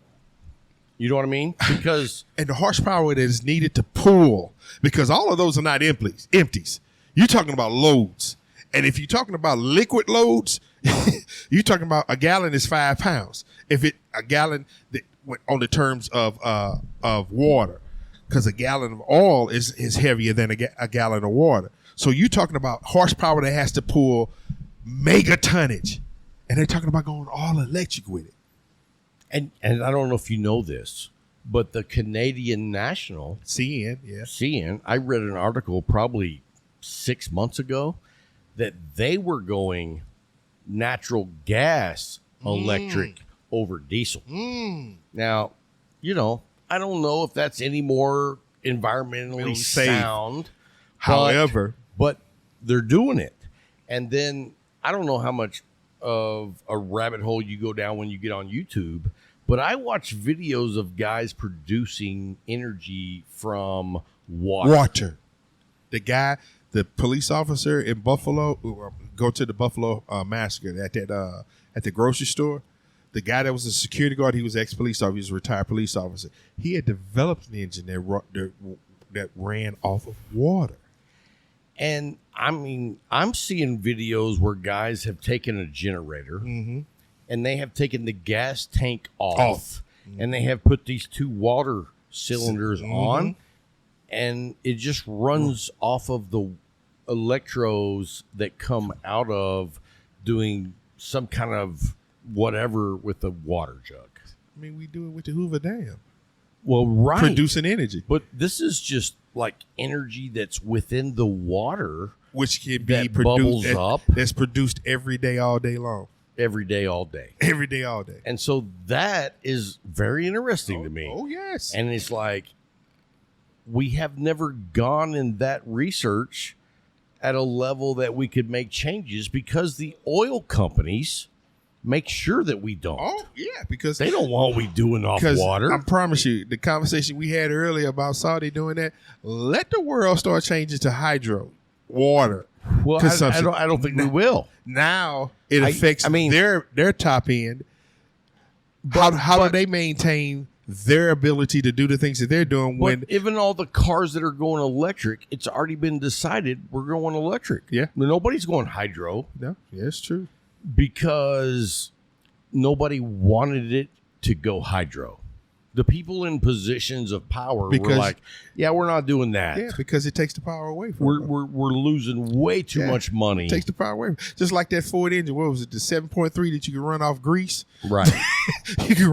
You know what I mean? Because and the horsepower that is needed to pull, because all of those are not empties. You're talking about loads. And if you're talking about liquid loads, you're talking about a gallon is 5 pounds. If a gallon on the terms of water, because a gallon of oil is heavier than a gallon of water. So you're talking about horsepower that has to pull mega tonnage, and they're talking about going all electric with it. And I don't know if you know this, but the Canadian National CN, I read an article probably 6 months ago that they were going natural gas electric over diesel. Now, I don't know if that's any more environmentally sound. However, but they're doing it. And then I don't know how much of a rabbit hole you go down when you get on YouTube, but I watch videos of guys producing energy from water. The police officer in Buffalo, go to the Buffalo massacre at the grocery store. The guy that was a security guard, he was ex-police officer, he was a retired police officer. He had developed an engine that ran off of water. And I mean, I'm seeing videos where guys have taken a generator and they have taken the gas tank off and they have put these 2 water cylinders on, and it just runs off of the electrodes that come out of doing some kind of whatever with the water jug. I mean, we do it with the Hoover Dam. Well, right. Producing energy. But this is just like energy that's within the water. Which can be produced up. That's produced every day, all day long. Every day, all day. Every day, all day. And so that is very interesting to me. Oh, yes. And it's like, we have never gone in that research at a level that we could make changes, because the oil companies make sure that we don't. Oh, yeah, because they don't want we doing off water. I promise you, the conversation we had earlier about Saudi doing that, let the world start changing to hydro, water. Well, I don't think we will. Now it affects their top end. How do they maintain their ability to do the things that they're doing. But when even all the cars that are going electric, it's already been decided we're going electric. Yeah. Nobody's going hydro. No, yeah, it's true. Because nobody wanted it to go hydro. The people in positions of power were like, yeah, we're not doing that. Yeah, because it takes the power away from we're losing way too much money. It takes the power away. Just like that Ford engine. What was it? The 7.3 that you can run off grease? Right. You can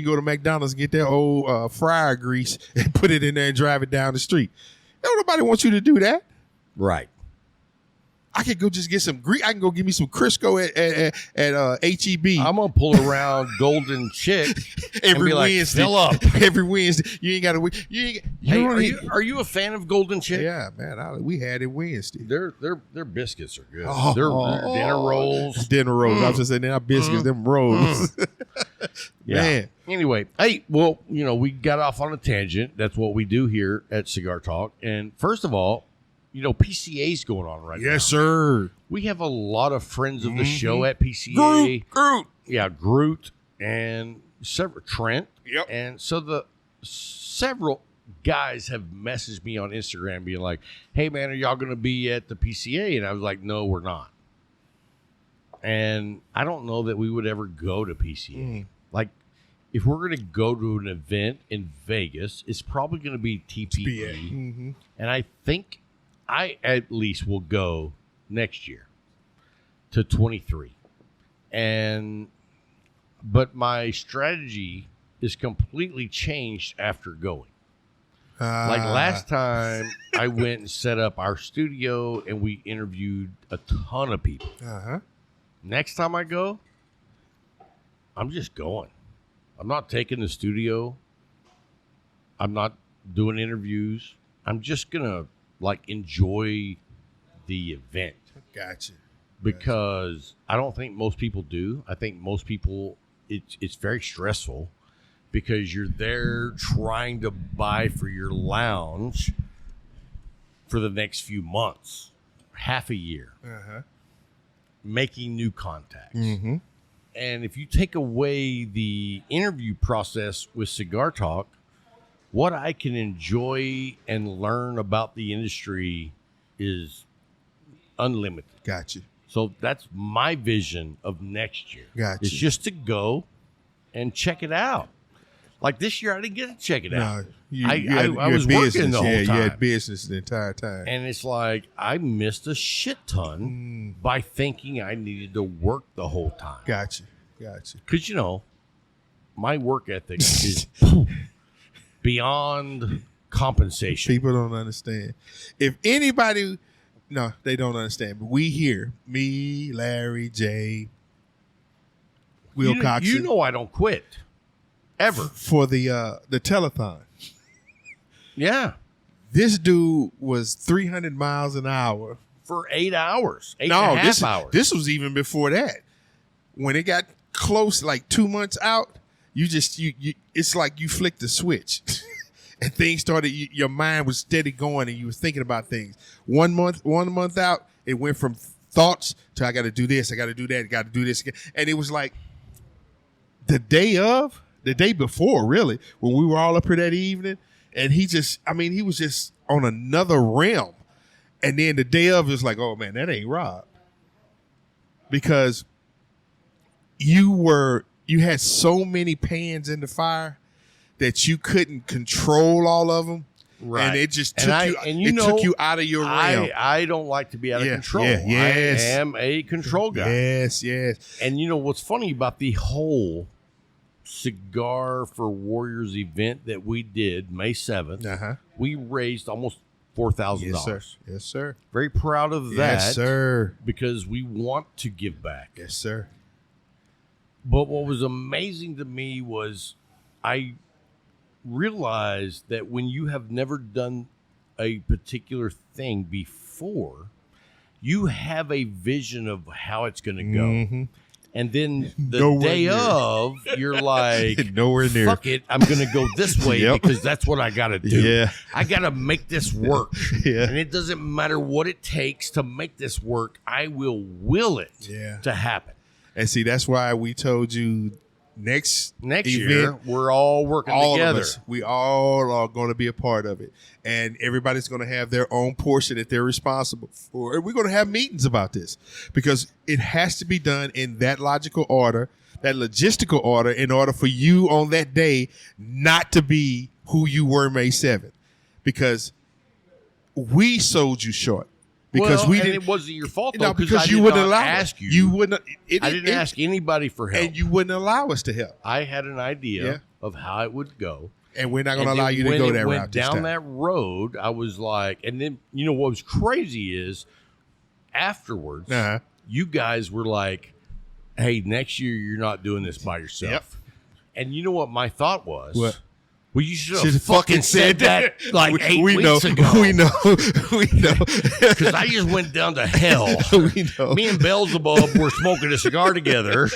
go to McDonald's and get that old fryer grease and put it in there and drive it down the street. Nobody wants you to do that. Right. I could go just get some grease. I can go get me some Crisco at HEB. I'm gonna pull around Golden Chick every Wednesday. Fill up every Wednesday. You ain't got to. Are you a fan of Golden Chick? Yeah, man. We had it Wednesday. Their biscuits are good. Oh, Their dinner rolls. Dinner rolls. I was just saying, they're not biscuits. Them rolls. Yeah. Man. Anyway, hey, well, we got off on a tangent. That's what we do here at Cigar Talk. And first of all, PCA's going on right now. Yes, sir. We have a lot of friends of the show at PCA. Groot. Yeah, Groot and Trent. Yep. And so several guys have messaged me on Instagram being like, hey, man, are y'all going to be at the PCA? And I was like, no, we're not. And I don't know that we would ever go to PCA. Like, if we're going to go to an event in Vegas, it's probably going to be TPE. And I think I at least will go next year to 23. But my strategy is completely changed after going. Like last time I went and set up our studio and we interviewed a ton of people. Next time I go, I'm just going. I'm not taking the studio. I'm not doing interviews. I'm just going to enjoy the event. Gotcha. Because I don't think most people do. I think most people, it's very stressful because you're there trying to buy for your lounge for the next few months, half a year, making new contacts. And if you take away the interview process with Cigar Talk, what I can enjoy and learn about the industry is unlimited. Gotcha. So that's my vision of next year. Gotcha. It's just to go and check it out. Like this year, I didn't get to check it out. I was working the whole time. You had business the entire time. And it's like I missed a shit ton by thinking I needed to work the whole time. Gotcha. Because, my work ethic is beyond compensation. People don't understand. If anybody, no, they don't understand. But we here, me, Larry, Jay, Will Cox. I don't quit. Ever. For the telethon. Yeah. This dude was 300 miles an hour. For 8 hours. 8.5 hours. This was even before that. When it got close, like 2 months out, you it's like you flicked the switch. And things started, your mind was steady going and you were thinking about things. 1 month out, it went from thoughts to I got to do this, I got to do that, got to do this. And it was like the day before, really, when we were all up here that evening. And he was just on another realm. And then the day of, it's like, oh, man, that ain't Rob. Because you had so many pans in the fire that you couldn't control all of them. Right. And it just took you out of your realm. I don't like to be out of control. Yes. I am a control guy. Yes. And what's funny about the whole Cigar for Warriors event that we did May 7th, we raised almost $4,000. Yes, sir. Very proud of that. Yes, sir. Because we want to give back. Yes, sir. But what was amazing to me was I realized that when you have never done a particular thing before, you have a vision of how it's going to go. And then the day of, you're like, nowhere near. Fuck it, I'm going to go this way because that's what I got to do. Yeah. I got to make this work. Yeah. And it doesn't matter what it takes to make this work. I will it to happen. And see, that's why we told you next Next event, year, we're all working together. Of us, we all are going to be a part of it. And everybody's going to have their own portion that they're responsible for. And we're going to have meetings about this because it has to be done in that logical order, that logistical order, in order for you on that day not to be who you were May 7th. Because we sold you short. Because we didn't. It wasn't your fault though, because you wouldn't allow ask you. You wouldn't. I didn't ask anybody for help, and you wouldn't allow us to help. I had an idea of how it would go, and we're not going to allow you to go that route. Down that road, I was like, and then what was crazy is afterwards, you guys were like, "Hey, next year you're not doing this by yourself." Yep. And you know what my thought was? What? Well, you should have fucking said that like 8 weeks ago. We know. Because I just went down to hell. We know. Me and Beelzebub were smoking a cigar together.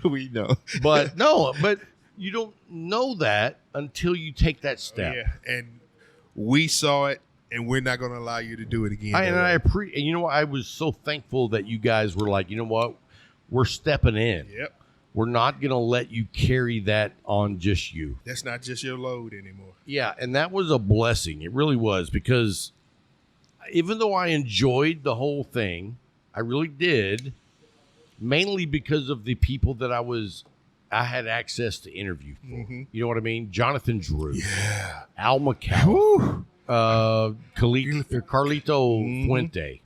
We know. But you don't know that until you take that step. Yeah, and we saw it, and we're not going to allow you to do it again. And you know what? I was so thankful that you guys were like, you know what? We're stepping in. Yep. We're not going to let you carry that on just you. That's not just your load anymore. Yeah, and that was a blessing. It really was, because even though I enjoyed the whole thing, I really did, mainly because of the people that I had access to interview for. Mm-hmm. You know what I mean? Jonathan Drew. Yeah. Al McCall. Carlito Fuente.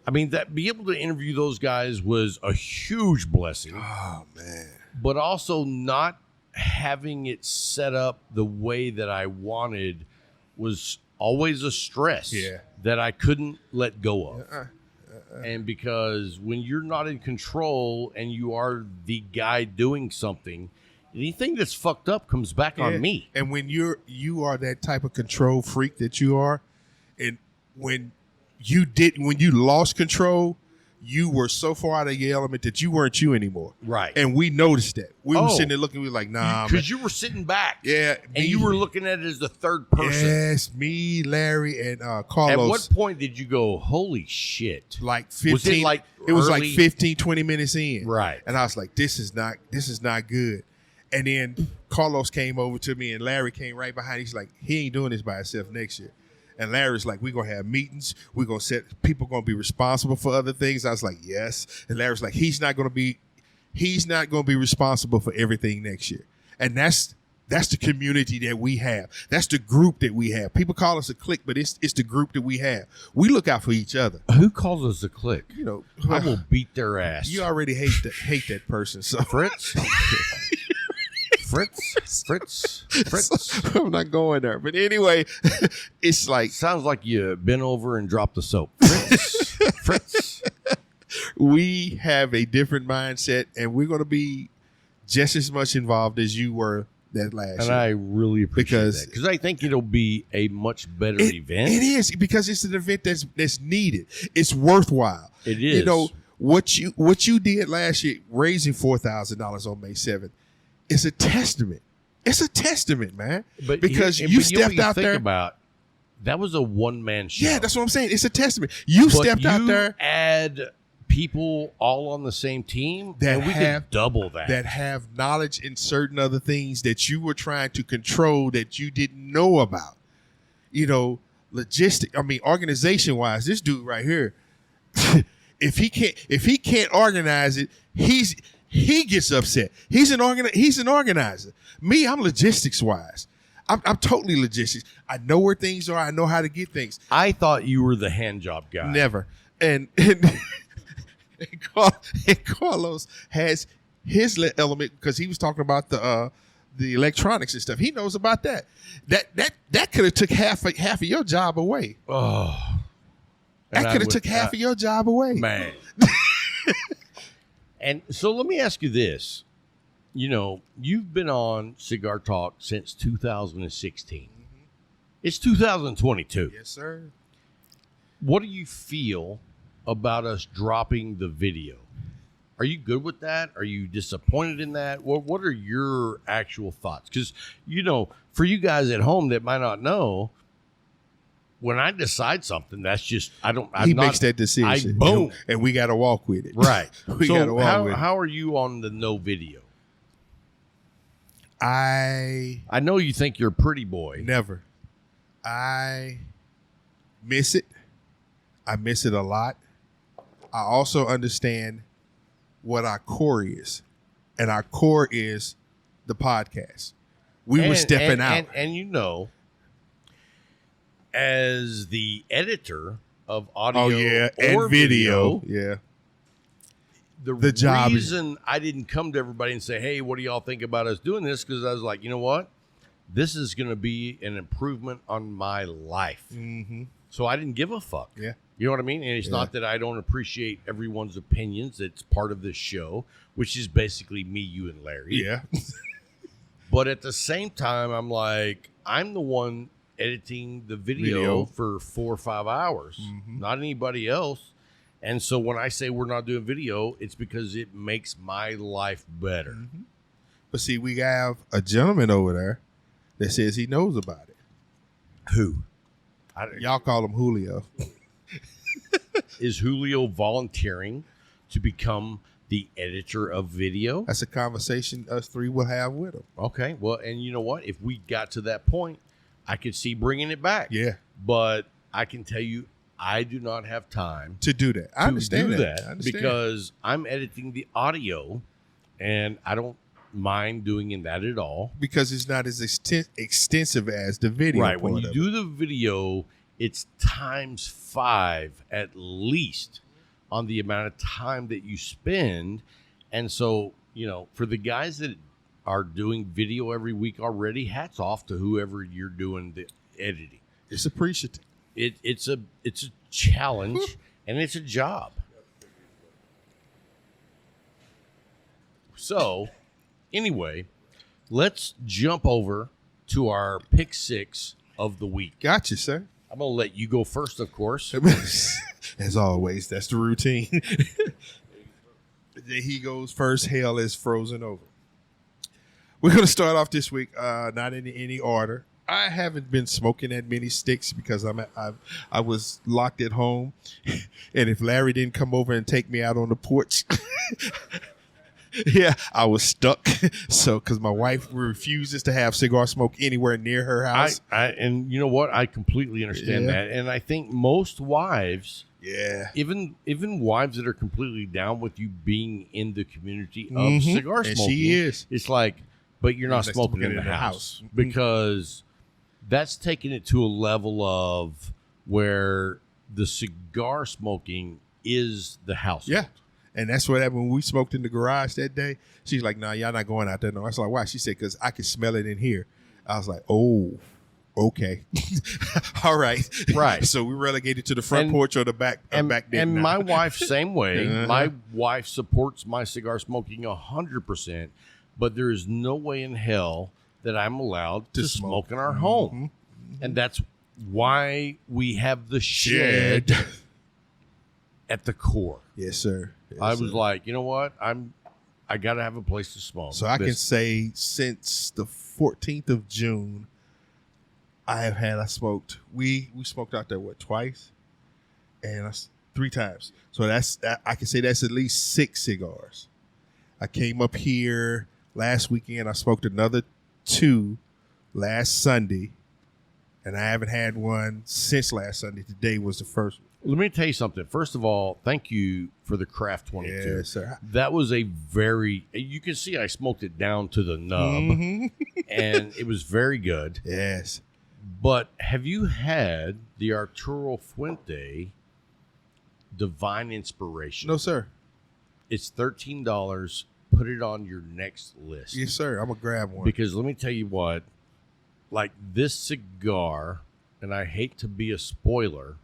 I mean, be able to interview those guys was a huge blessing. Oh, man. But also not having it set up the way that I wanted was always a stress that I couldn't let go of. And because when you're not in control and you are the guy doing something, anything that's fucked up comes back on me. And when you are that type of control freak that you are, and when you lost control, you were so far out of your element that you weren't you anymore. Right. And we noticed that. We were sitting there looking, we were like, nah. Because you were sitting back. Yeah. And you were looking at it as the third person. Yes, me, Larry, and Carlos. At what point did you go, holy shit? Like 15. Was it like it was like 15, 20 minutes in. Right. And I was like, this is not good. And then Carlos came over to me, and Larry came right behind. He's like, he ain't doing this by himself next year. And Larry's like, we're going to have meetings. We're going to set, people going to be responsible for other things. I was like, yes. And Larry's like, he's not going to be responsible for everything next year. And that's the community that we have. That's the group that we have. People call us a clique, but it's the group that we have. We look out for each other. Who calls us a clique? You know, I will beat their ass. You already hate that person. So Fritz? Fritz. I'm not going there. But anyway, it's like. Sounds like you bent over and dropped the soap. Fritz. We have a different mindset, and we're going to be just as much involved as you were that last year. And I really appreciate that, because I think it'll be a much better event. It is, because it's an event that's needed. It's worthwhile. It is. You know, what you did last year, raising $4,000 on May 7th, it's a testament. It's a testament, man. Because you stepped out there. That was a one-man show. Yeah, that's what I'm saying. It's a testament. You stepped out there. Add people all on the same team, and we could double that. That have knowledge in certain other things that you were trying to control that you didn't know about. You know, organization-wise, this dude right here, if he can't organize it, he gets upset. He's an organizer. Me, I'm logistics-wise. I'm totally logistics. I know where things are. I know how to get things. I thought you were the hand job guy. Never. And Carlos has his element, because he was talking about the electronics and stuff. He knows about that. That could have took half of your job away. Oh, that could have took half of your job away, man. And so let me ask you this. You know, you've been on Cigar Talk since 2016. Mm-hmm. It's 2022. Yes, sir. What do you feel about us dropping the video? Are you good with that? Are you disappointed in that? What are your actual thoughts? Because, you know, for you guys at home that might not know, when I decide something, that's just, he makes that decision. Boom. And we got to walk with it. Right. We got to walk with it. How are you on the no video? I know you think you're a pretty boy. Never. I miss it. I miss it a lot. I also understand what our core is. And our core is the podcast. We were stepping out. And you know, as the editor of audio and video. Yeah. The job reason I didn't come to everybody and say, hey, what do y'all think about us doing this? Because I was like, you know what? This is going to be an improvement on my life. Mm-hmm. So I didn't give a fuck. Yeah. You know what I mean? And it's not that I don't appreciate everyone's opinions. It's part of this show, which is basically me, you, and Larry. Yeah. But at the same time, I'm like, I'm the one editing the video. For 4 or 5 hours, not anybody else. And so when I say we're not doing video, it's because it makes my life better. Mm-hmm. But see, we have a gentleman over there that says he knows about it. Who? Y'all call him Julio. Is Julio volunteering to become the editor of video? That's a conversation us three will have with him. Okay. Well, and you know what? If we got to that point, I could see bringing it back. Yeah. But I can tell you, I do not have time to do that. I understand that because I'm editing the audio, and I don't mind doing that at all because it's not as extensive as the video. Right. When you do the video, it's times 5 at least on the amount of time that you spend. And so, you know, for the guys that are doing video every week already, hats off to whoever you're doing the editing. It's appreciative. It's a challenge and it's a job. So, anyway, let's jump over to our pick 6 of the week. Gotcha, sir. I'm gonna let you go first, of course. As always, that's the routine. The day he goes first, hell is frozen over. We're gonna start off this week, not in any order. I haven't been smoking that many sticks because I was locked at home, and if Larry didn't come over and take me out on the porch, yeah, I was stuck. So because my wife refuses to have cigar smoke anywhere near her house, and you know what, I completely understand that, and I think most wives, even wives that are completely down with you being in the community of cigar smoking, and she is. It's like, but you're not smoking in the house because. That's taking it to a level of where the cigar smoking is the house. Yeah. And that's what happened when we smoked in the garage that day. She's like, nah, y'all not going out there. No. I was like, why? She said, because I can smell it in here. I was like, oh, okay. All right. Right. So we relegated to the front porch or the back. And my wife, same way. My wife supports my cigar smoking 100%, but there is no way in hell that I'm allowed to smoke in our home. And that's why we have the shed at the core. Yes, sir. I was like, you know what? I got to have a place to smoke. So I can say since the 14th of June, I smoked. We smoked out there, twice? And 3 times. So I can say that's at least 6 cigars. I came up here last weekend. I smoked another 2 last Sunday, and I haven't had one since last Sunday. Today was the first one. Let me tell you something. First of all, thank you for the Craft 22. Yes, sir. That was you can see I smoked it down to the nub, and it was very good. Yes. But have you had the Arturo Fuente Divine Inspiration? No, sir. It's $13. Put it on your next list. Yes, sir. I'm going to grab one. Because let me tell you what, like this cigar, and I hate to be a spoiler,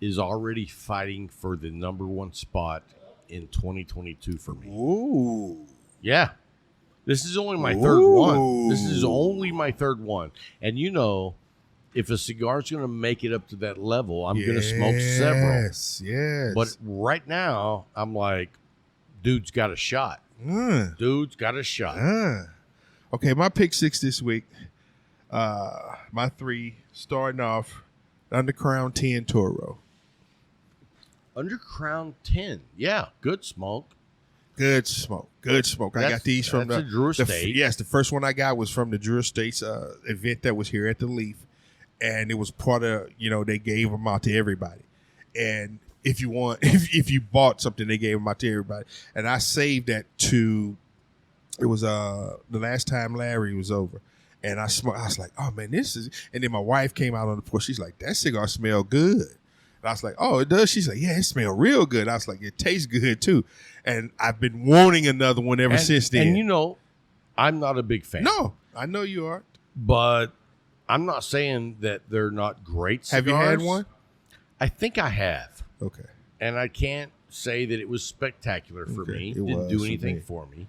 is already fighting for the #1 spot in 2022 for me. Ooh. Yeah. This is only my third one. This is only my third one. And you know, if a cigar is going to make it up to that level, I'm going to smoke several. Yes, yes. But right now, I'm like, dude's got a shot. Dude's got a shot. Okay, my pick 6 this week. My 3 starting off Undercrown 10 Toro. Undercrown 10, yeah, good smoke. Good smoke. I got these from the Drew Estate. Yes, the first one I got was from the Drew Estate's event that was here at the Leaf, and it was part of, they gave them out to everybody. And if you want, if you bought something, they gave them out to everybody. And I saved that to, it was the last time Larry was over, and I smoked. I was like, oh man, this is. And then my wife came out on the porch. She's like, that cigar smell good. And I was like, oh, it does? She's like, yeah, it smells real good. I was like, it tastes good too. And I've been wanting another one ever since then. And I'm not a big fan. No, I know you aren't. But I'm not saying that they're not great cigars. Have you had one? I think I have. Okay. And I can't say that it was spectacular for me. It didn't do anything for me.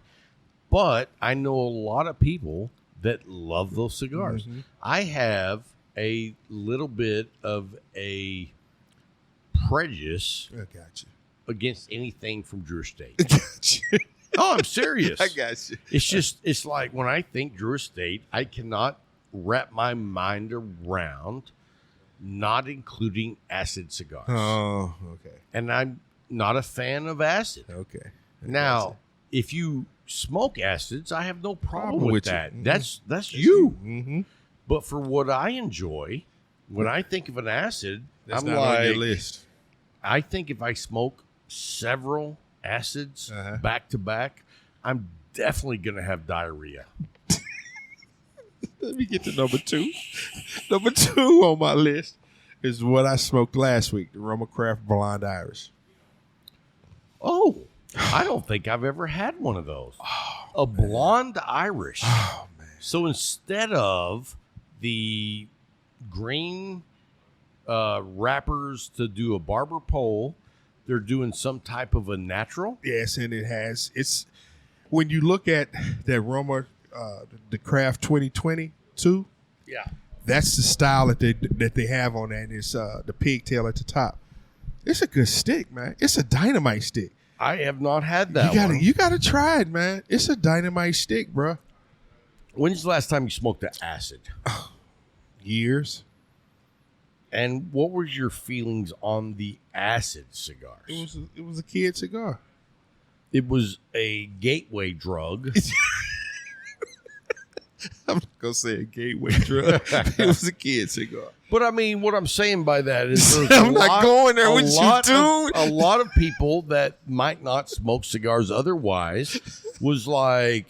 But I know a lot of people that love those cigars. Mm-hmm. I have a little bit of a prejudice against anything from Drew Estate. Oh, I'm serious. I got you. It's like when I think Drew Estate, I cannot wrap my mind around not including acid cigars. Oh, okay. And I'm not a fan of acid. Okay. Now, if you smoke acids, I have no problem with that. Mm-hmm. That's you. Mm-hmm. But for what I enjoy, when I think of an acid, that's I'm not like, on your list. I think if I smoke several acids back to back, I'm definitely going to have diarrhea. Let me get to number 2. Number 2 on my list is what I smoked last week, the RoMa Craft Blonde Irish. Oh, I don't think I've ever had one of those. A blonde Irish. Oh, man. So instead of the green wrappers to do a barber pole, they're doing some type of a natural. Yes, and it's when you look at that RoMa, the Craft 2022. Yeah, that's the style that they have on that. And it's the pigtail at the top. It's a good stick, man. It's a dynamite stick. I have not had that. You gotta try it, man. It's a dynamite stick, bro. When's the last time you smoked the acid? Years. And what was your feelings on the acid cigars? It was a kid cigar. It was a gateway drug. I'm not gonna say a gateway drug. It was a kid cigar. But I mean, what I'm saying by that is, I'm not going there with you, dude. A lot of people that might not smoke cigars otherwise was like,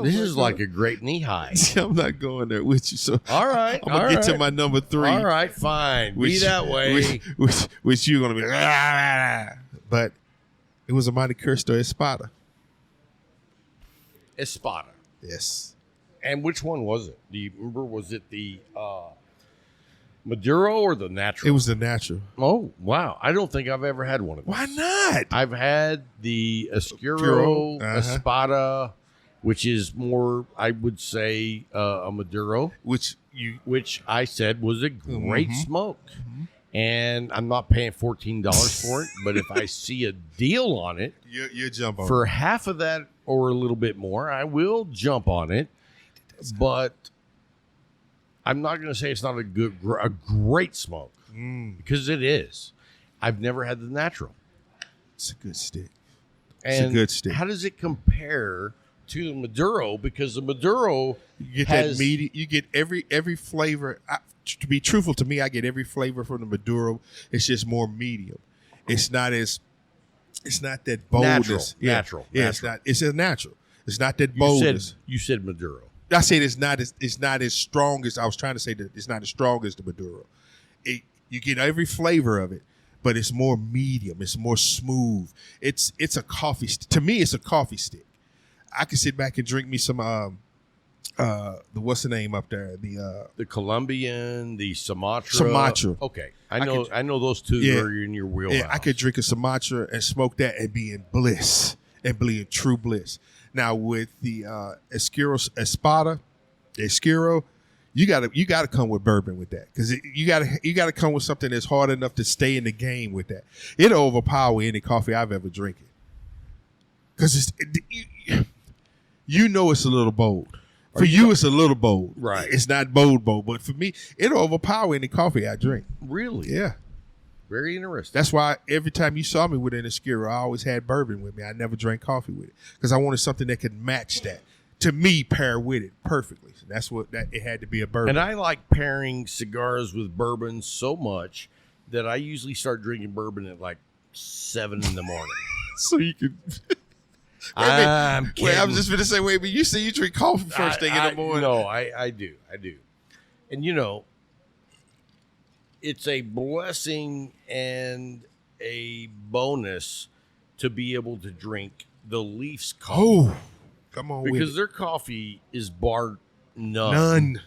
this is like a great knee high. I'm not going there with you. So all right, I'm gonna get to my number 3. All right, fine. Be that way. Which you're gonna be, but it was a Monte Cristo Espada. Espada. Yes. And which one was it? Do you remember? Was it the Maduro or the natural? It was the natural. Oh, wow. I don't think I've ever had one of those. Why not? I've had the Oscuro Espada, which is more, I would say, a Maduro. Which I said was a great smoke. Mm-hmm. And I'm not paying $14 for it, but if I see a deal on it, you jump on for it. half of that or a little bit more, I will jump on it. But I'm not going to say it's not a great smoke because it is. I've never had the natural. It's a good stick. It's a good stick. How does it compare to the Maduro? Because the Maduro you get that meaty. You get every flavor. To be truthful to me, I get every flavor from the Maduro. It's just more medium. It's not that boldness. Natural. It's not. It's a natural. It's not that boldness. You said Maduro. I said it's not as strong as I was trying to say that it's not as strong as the Maduro. You get every flavor of it, but it's more medium. It's more smooth. It's a coffee. To me, it's a coffee stick. I can sit back and drink me some the what's the name up there? The Colombian, the Sumatra. Sumatra. Okay, I know those two are in your wheelhouse. Yeah, I could drink a Sumatra and smoke that and be in bliss and be in true bliss. Now with the Oscuro Espada, you gotta come with bourbon with that because you gotta come with something that's hard enough to stay in the game with that. It'll overpower any coffee I've ever drinking because it's a little bold. For you, it's a little bold. Right. It's not bold, but for me, it'll overpower any coffee I drink. Really? Yeah. Very interesting. That's why every time you saw me with an Oscuro, I always had bourbon with me. I never drank coffee with it because I wanted something that could match that. To me, pair with it perfectly. So that's what it had to be a bourbon. And I like pairing cigars with bourbon so much that I usually start drinking bourbon at like 7 in the morning. So you could. I'm kidding. Wait, I was just going to say, but you say you drink coffee first thing in the morning. No, I do. And it's a blessing and a bonus to be able to drink the Leafs coffee. Oh, come on, because their coffee is bar none. None.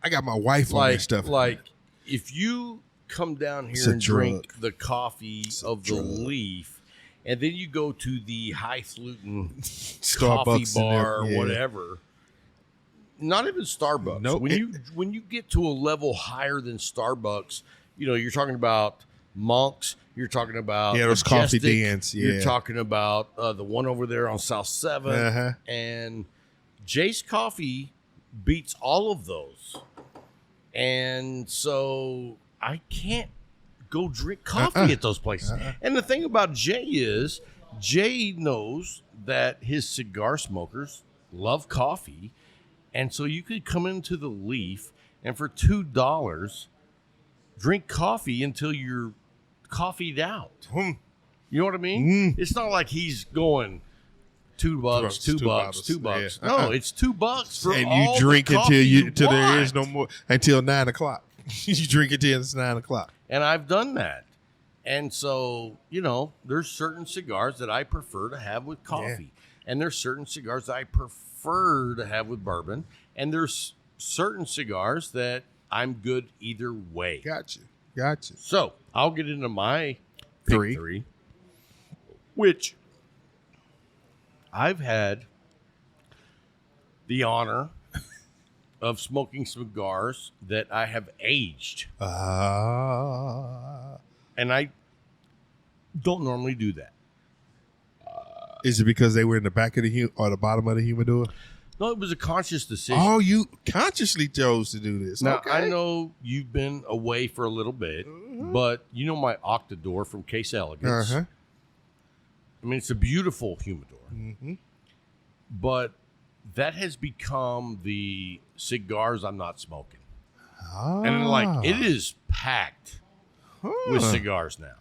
I got my wife on that stuff. Like, if you come down here and drink the coffee of the Leaf, and then you go to the highfalutin coffee bar or whatever. Not even Starbucks. Nope. When you get to a level higher than Starbucks, you're talking about Monks. You're talking about those coffee dens. Yeah. You're talking about the one over there on South 7th. And Jay's Coffee beats all of those. And so I can't go drink coffee at those places. And the thing about Jay is Jay knows that his cigar smokers love coffee. And so you could come into the Leaf and for $2 drink coffee until you're coffeeed out. You know what I mean? It's not like he's going $2, $2. Yeah. No, it's $2 for and all you drink the until there want. is no more until 9 o'clock. You drink until it's 9 o'clock. And I've done that. And so, there's certain cigars that I prefer to have with coffee. And there's certain cigars that I prefer to have with bourbon. And there's certain cigars that I'm good either way. Gotcha. So I'll get into my pick three, which I've had the honor of smoking cigars that I have aged. And I don't normally do that. Is it because they were in the back of or the bottom of the humidor? No, it was a conscious decision. Oh, you consciously chose to do this. Now, okay. I know you've been away for a little bit, but you know my Octador from Case Elegance. I mean, it's a beautiful humidor. But that has become the cigars I'm not smoking. And it is packed with cigars now.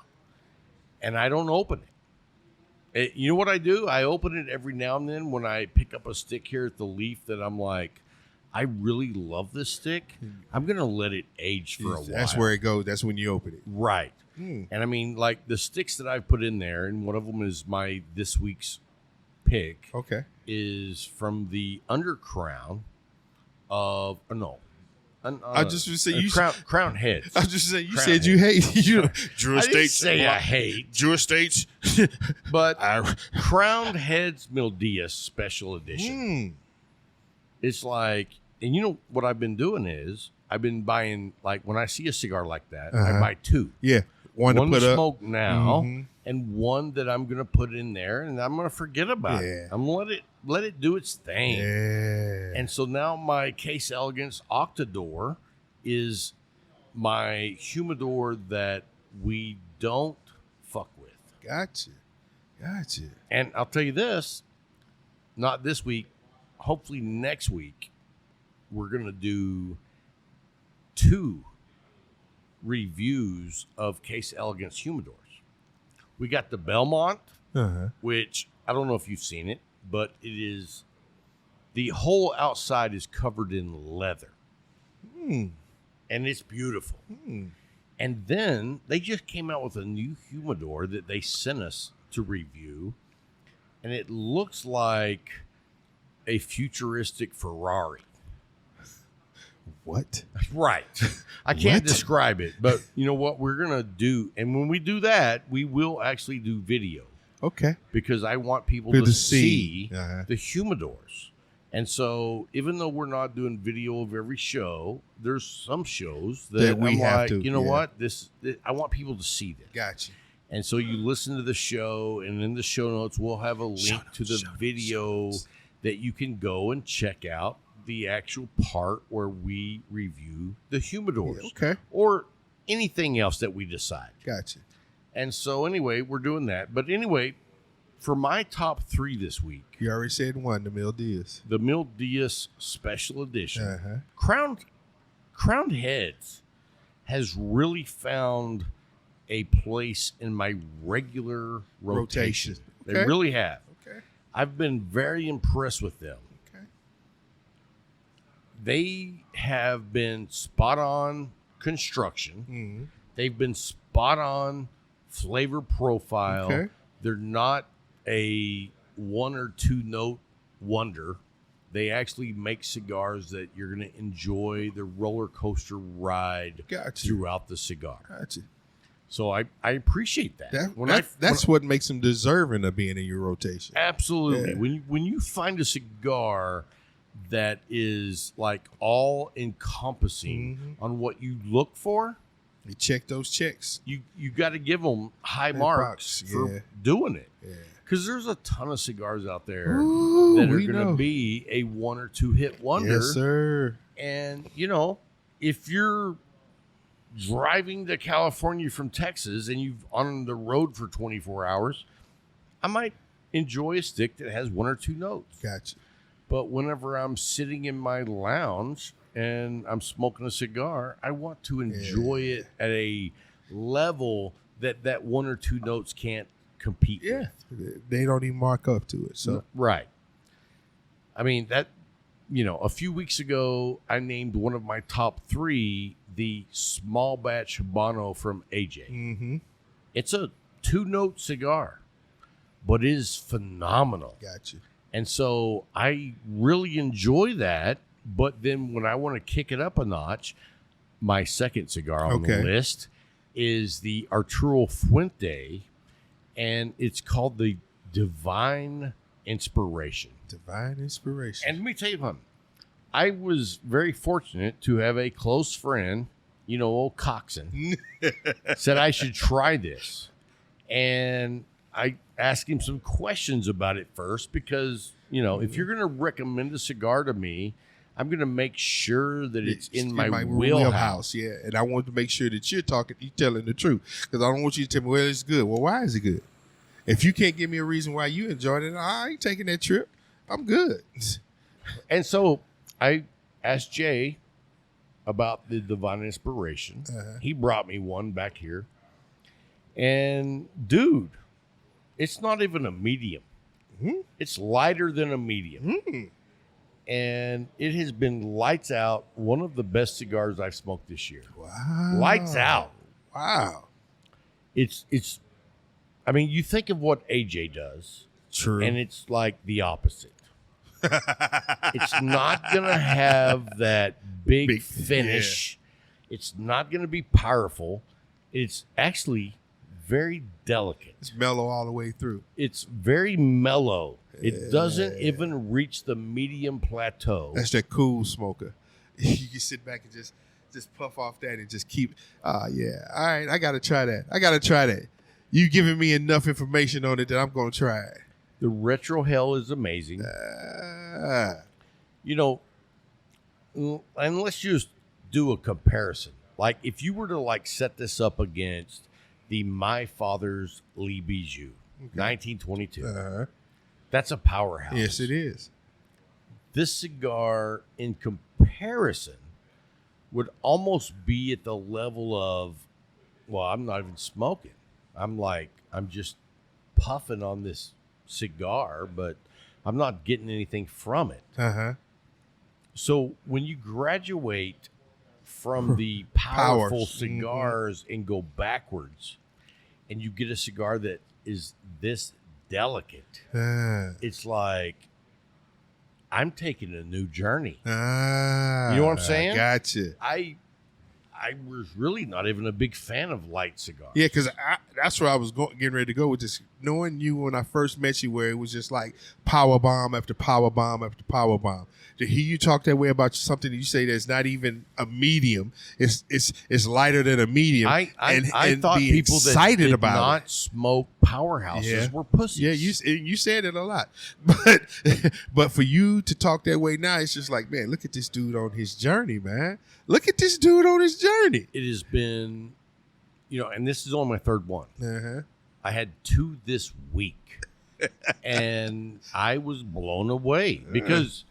And I don't open it. You know what I do? I open it every now and then when I pick up a stick here at the Leaf that I'm like, I really love this stick. I'm going to let it age for a while. That's where it goes. That's when you open it. Right. And I mean, like the sticks that I've put in there, and one of them is my this week's pick. Okay. Is from the undercrown of, I just would say Crown Heads. I was just saying you Crown said Heads. you hate Drew I didn't Estates. say I hate. Drew Estates. But Crown Heads Mildias Special Edition. It's like, and you know what I've been doing is I've been buying, like when I see a cigar like that, I buy two. Yeah. One to put smoke now and one that I'm going to put in there and I'm going to forget about it. I'm going to let it do its thing. Yeah. And so now my Case Elegance Octador is my humidor that we don't fuck with. Gotcha. And I'll tell you this, not this week, hopefully next week, we're going to do 2 reviews of Case Elegance humidors. We got the Belmont, which I don't know if you've seen it, but it is, the whole outside is covered in leather. And it's beautiful. And then they just came out with a new humidor that they sent us to review. And it looks like a futuristic Ferrari. What? Right. I can't describe it, but you know what we're going to do? And when we do that, we will actually do video. Okay. Because I want people to see the humidors. And so even though we're not doing video of every show, there's some shows that we I'm have like, to, you know what? This I want people to see this. Gotcha. And so you listen to the show, and in the show notes, we'll have a link to the video that you can go and check out the actual part where we review the humidors. Okay. Or anything else that we decide. Gotcha. And so anyway, we're doing that. But anyway, for my top 3 this week, You already said one, the Mil Diaz. the Mil Diaz Special Edition, Uh-huh. Crowned Heads has really found a place in my regular rotation. They Okay. really have. Okay. I've been very impressed with them. Okay. They have been spot on construction. Mm-hmm. They've been spot on flavor profile. Okay. They're not a 1 or 2 note wonder. They actually make cigars that you're going to enjoy the roller coaster ride Gotcha. throughout the cigar. Gotcha. So I appreciate that. That's what makes them deserving of being in your rotation. Absolutely. Yeah. When you find a cigar that is like all encompassing Mm-hmm. on what you look for, You check those checks. you got to give them high marks props, for yeah. doing it. Yeah. Because there's a ton of cigars out there Ooh, that are we going to know. be a 1 or 2 hit wonder. Yes, sir. And, if you're driving to California from Texas and you've on the road for 24 hours, I might enjoy a stick that has 1 or 2 notes. Gotcha. But whenever I'm sitting in my lounge and I'm smoking a cigar, I want to enjoy it at a level that 1 or 2 notes can't compete Yeah. with. They don't even mark up to it. So Right. I mean, a few weeks ago, I named one of my top 3 the small batch Habano from AJ. mm-hmm. It's a 2-note cigar, but it is phenomenal. Gotcha. And so I really enjoy that. But then when I want to kick it up a notch, my second cigar on the Okay. list is the Arturo Fuente, and it's called the Divine Inspiration. Divine inspiration. And let me tell you something. I was very fortunate to have a close friend, old Coxon, said I should try this. And I asked him some questions about it first because, if you're going to recommend a cigar to me, I'm going to make sure that it's in my wheelhouse. Yeah, and I want to make sure that you're telling the truth, because I don't want you to tell me, well, it's good. Well, why is it good? If you can't give me a reason why you enjoyed it, I ain't taking that trip. I'm good. And so I asked Jay about the Divine Inspiration. Uh-huh. He brought me one back here. And, dude, it's not even a medium. Mhm. It's lighter than a medium. Mm. And it has been lights out, one of the best cigars I've smoked this year. Wow. Lights out. Wow. It's I mean, you think of what AJ does, True. and it's like the opposite. It's not going to have that big finish. It's not going to be powerful. It's actually very delicate. It's mellow all the way through. It's very mellow. It doesn't even reach the medium plateau. That's that cool smoker. You can sit back and just puff off that and just keep. Yeah. All right, I gotta try that. You giving me enough information on it that I'm gonna try it. The retro hell is amazing. And let's just do a comparison. Like if you were to set this up against the My Father's Lee Bijou, 1922. That's a powerhouse. Yes, it is. This cigar, in comparison, would almost be at the level of, well, I'm not even smoking. I'm just puffing on this cigar, but I'm not getting anything from it. So when you graduate from the powerful Powers. cigars and go backwards, and you get a cigar that is this delicate, it's like I'm taking a new journey. You know what I'm saying? Gotcha. I was really not even a big fan of light cigars. Yeah, because that's where I was getting ready to go with this. Knowing you when I first met you, where it was just like power bomb after power bomb after power bomb. To hear you talk that way about something that you say that's not even a medium, it's lighter than a medium. I thought be people that excited did about not it. smoke powerhouses were pussies. Yeah, you said it a lot, but for you to talk that way now, it's just like, man, look at this dude on his journey, man. Look at this dude on his journey. It has been, and this is only my third one. Uh-huh. I had 2 this week, and I was blown away because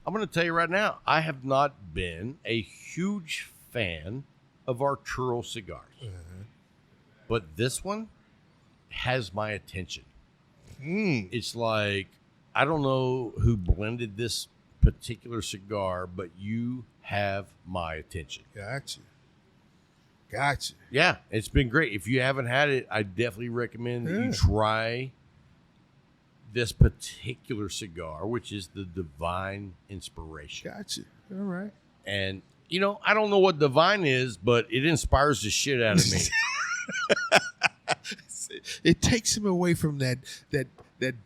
I'm going to tell you right now, I have not been a huge fan of Arturo cigars, but this one has my attention. It's like, I don't know who blended this particular cigar, but you have my attention. Gotcha. Yeah, it's been great. If you haven't had it, I definitely recommend that you try this particular cigar, which is the Divine Inspiration. Gotcha. All right. And, I don't know what Divine is, but it inspires the shit out of me. It takes him away from that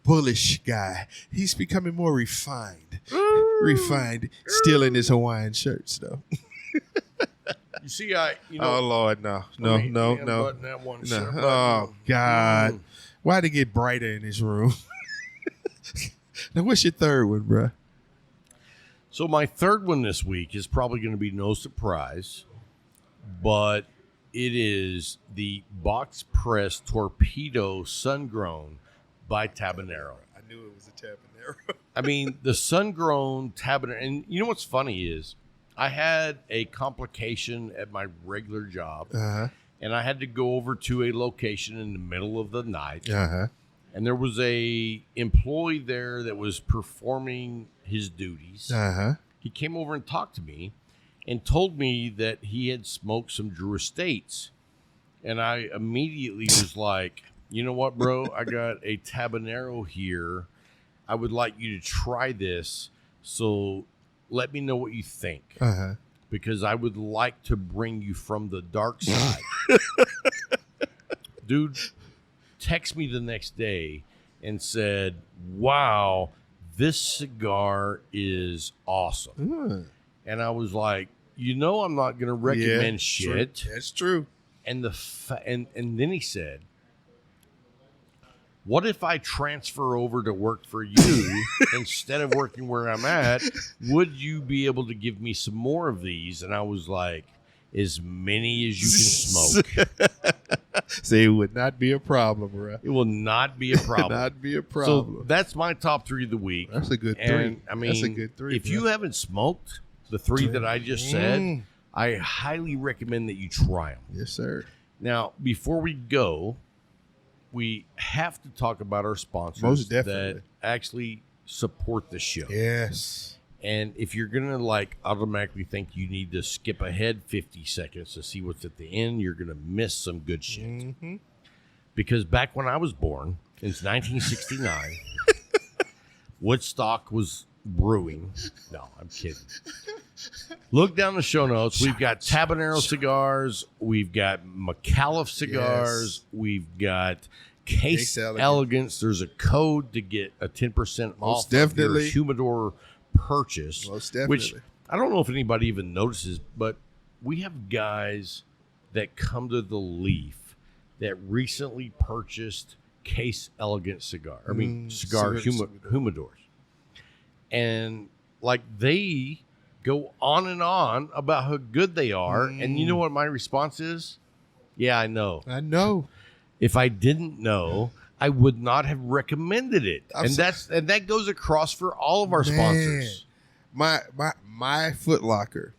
bullish guy. He's becoming more refined. Still in his Hawaiian shirts, though. You see, oh Lord, no. That one, No. Oh God, why'd it get brighter in this room? Now, what's your third one, bro? So my third one this week is probably going to be no surprise, but it is the box press Torpedo Sun Grown by Tabanero. I knew it was a Tabanero. I mean, the Sun Grown Tabanero, and you know what's funny is, I had a complication at my regular job, and I had to go over to a location in the middle of the night, and there was a employee there that was performing his duties. He came over and talked to me and told me that he had smoked some Drew Estates, and I immediately was like, you know what, bro? I got a Tabanero here. I would like you to try this, so let me know what you think, because I would like to bring you from the dark side. Dude, text me the next day and said, wow, this cigar is awesome. And I was like, I'm not going to recommend shit. True. That's true. And and then he said, what if I transfer over to work for you instead of working where I'm at? Would you be able to give me some more of these? And I was like, as many as you can smoke. Say it would not be a problem, bro. It will not be a problem. Not be a problem. So that's my top 3 of the week. That's a good 3. And, I mean, that's a good 3. If you haven't smoked the 3 that I just said, I highly recommend that you try them. Yes, sir. Now, before we go, we have to talk about our sponsors Most definitely. that actually support the show. Yes. And if you're going to automatically think you need to skip ahead 50 seconds to see what's at the end, you're going to miss some good shit. Because back when I was born, in 1969, Woodstock was brewing. No, I'm kidding. Look down the show notes. We've got Tabanero cigars. We've got McAuliffe cigars. We've got Case Elegance. There's a code to get a 10% off of your humidor purchase. Most definitely. Which I don't know if anybody even notices, but we have guys that come to the Leaf that recently purchased Case Elegance cigar. Cigar humidors. And they go on and on about how good they are. And you know what my response is? Yeah, I know. If I didn't know, I would not have recommended it. And that goes across for all of our sponsors. My Foot Locker,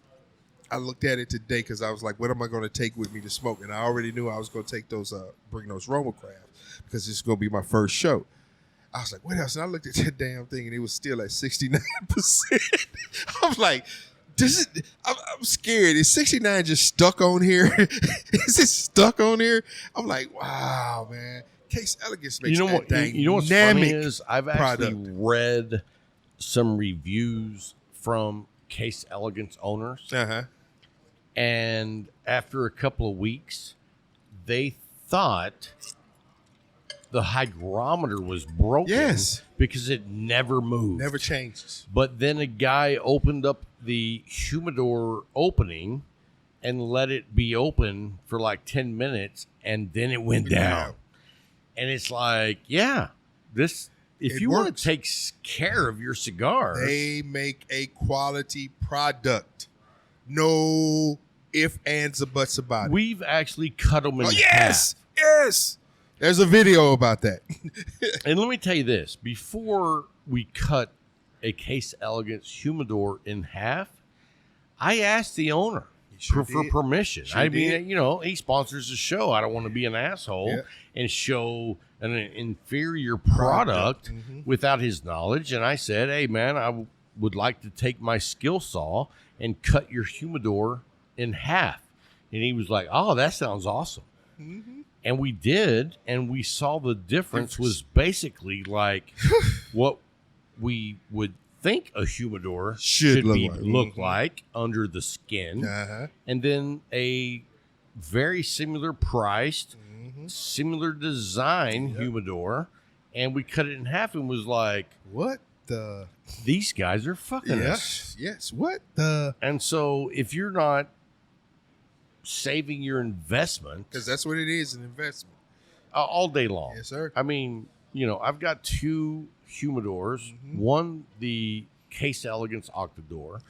I looked at it today because I was like, what am I going to take with me to smoke? And I already knew I was going to take bring those RoMa Craft because this is going to be my first show. I was like, what else? And I looked at that damn thing and it was still at 69%. I'm like, I'm scared. Is 69 just stuck on here? Is it stuck on here? I'm like, wow, man. Case Elegance makes that dynamic. You know what's funny is I've actually read some reviews from Case Elegance owners. And after a couple of weeks, they thought the hygrometer was broken. Yes. Because it never moved. Never changes. But then a guy opened up the humidor opening and let it be open for like 10 minutes, and then it went down. And it's like, yeah, this. If you want to take care of your cigars, they make a quality product. No ifs, ands, or buts about it. We've actually cut them in half. Yes. There's a video about that. And let me tell you this: before we cut a Case Elegance humidor in half, I asked the owner for permission. I mean, he sponsors the show. I don't want to be an asshole and show an inferior product without his knowledge. And I said, hey, man, I would like to take my skill saw and cut your humidor in half. And he was like, oh, that sounds awesome. Mm-hmm. And we did, and we saw the difference was basically like what we would think a humidor should look like under the skin. And then a very similar priced, similar design humidor, and we cut it in half and was like, what the? These guys are fucking us. Yes, what the? And so if you're not saving your investment, because that's what it is, an investment, all day long. Yes, sir. I mean, I've got 2 humidors. One, the Case Elegance Octador.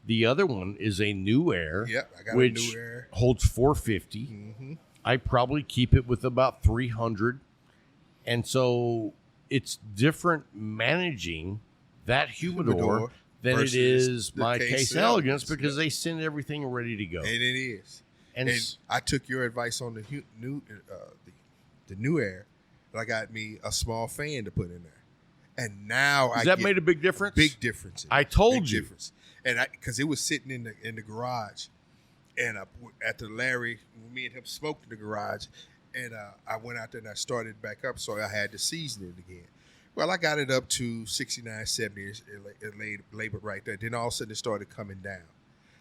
The other one is a New Air, I got which a New Air. Holds 450. I probably keep it with about 300. And so it's different managing that humidor than it is my Case Elegance because they send everything ready to go. And it is. And I took your advice on the New Air, but I got me a small fan to put in there. And now that made a big difference? Big difference. I told you. Difference. And because it was sitting in the garage, and after Larry, me and him smoked in the garage, and I went out there and I started back up, so I had to season it again. Well, I got it up to 69, 70. It labored right there. Then all of a sudden it started coming down.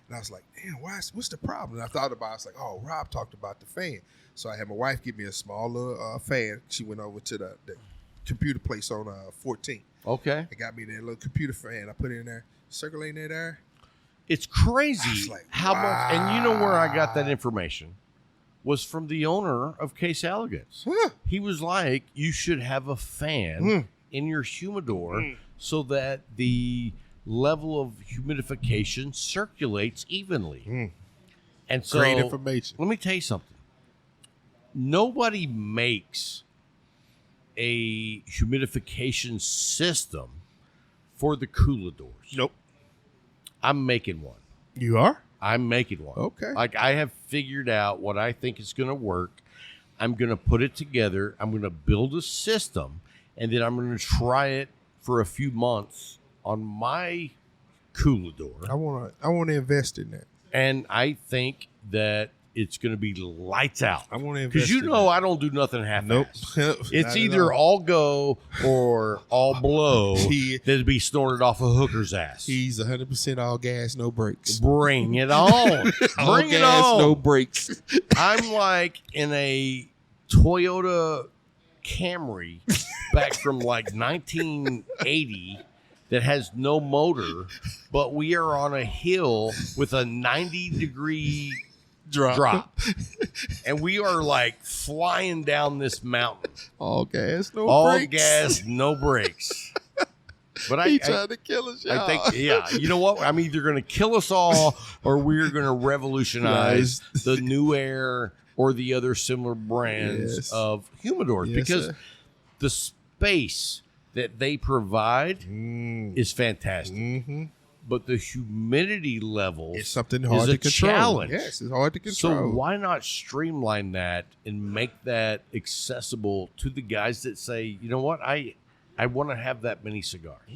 And I was like, damn, what's the problem? And I thought about it. I was like, oh, Rob talked about the fan. So I had my wife give me a small little fan. She went over to the computer place on 14th. Okay. It got me that little computer fan. I put it in there, circulating that air. It's crazy like, how much. And you know where I got that information? Was from the owner of Case Elegance. He was like, you should have a fan in your humidor so that the level of humidification circulates evenly. And so, great information. Let me tell you something. Nobody makes a humidification system for the cooladors. Nope. I'm making one. You are? I'm making one. Okay. Like, I have figured out what I think is going to work. I'm going to put it together. I'm going to build a system, and then I'm going to try it for a few months on my coolador. I want to invest in that. And I think that it's going to be lights out. I want to invest because I don't do nothing half-assed. Nope. It's either all go or all blow that'd be snorted off a hooker's ass. He's 100% all gas, no brakes. Bring it on. All gas, no brakes. I'm like in a Toyota Camry back from like 1980 that has no motor, but we are on a hill with a 90-degree drop. And we are like flying down this mountain. All gas, no all brakes. All gas, no brakes. But he tried to kill us, y'all. I think, you know what? I'm either going to kill us all or we're going to revolutionize the New Air or the other similar brands of humidors because the space that they provide is fantastic. But the humidity level is something hard to control. Challenge. Yes, it's hard to control. So why not streamline that and make that accessible to the guys that say, you know what, I want to have that many cigars.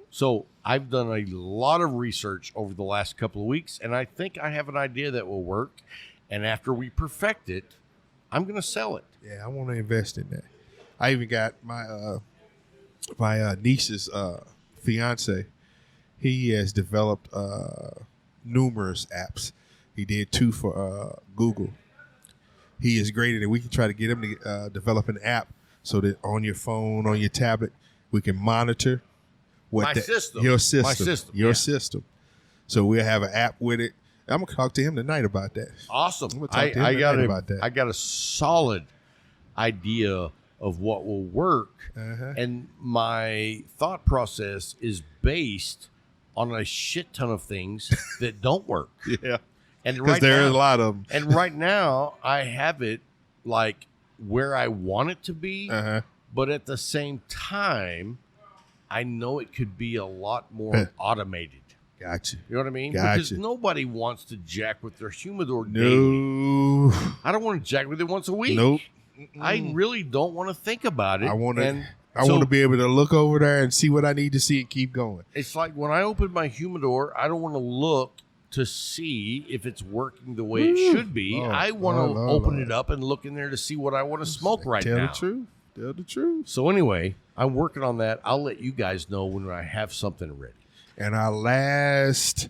So I've done a lot of research over the last couple of weeks, and I think I have an idea that will work. And after we perfect it, I'm going to sell it. Yeah, I want to invest in that. I even got my my niece's fiance. He has developed numerous apps. He did 2 for Google. he is great at it. We can try to get him to develop an app so that on your phone, on your tablet, we can monitor your system. So we'll have an app with it. I'm gonna talk to him tonight about that. Awesome. I'm gonna talk to him tonight about that. I got a solid idea of what will work, and my thought process is based on a shit ton of things that don't work. Yeah, and because there are a lot of them. And right now, I have it like where I want it to be, but at the same time, I know it could be a lot more automated. Gotcha. You know what I mean? Gotcha. Because nobody wants to jack with their humidor No. daily. I don't want to jack with it once a week. Nope. I really don't want to think about it. I want to be able to look over there and see what I need to see and keep going. It's like when I open my humidor, I don't want to look to see if it's working the way it should be. I want to open it up and look in there to see what I want to smoke right now. Tell the truth. So anyway, I'm working on that. I'll let you guys know when I have something ready. And our last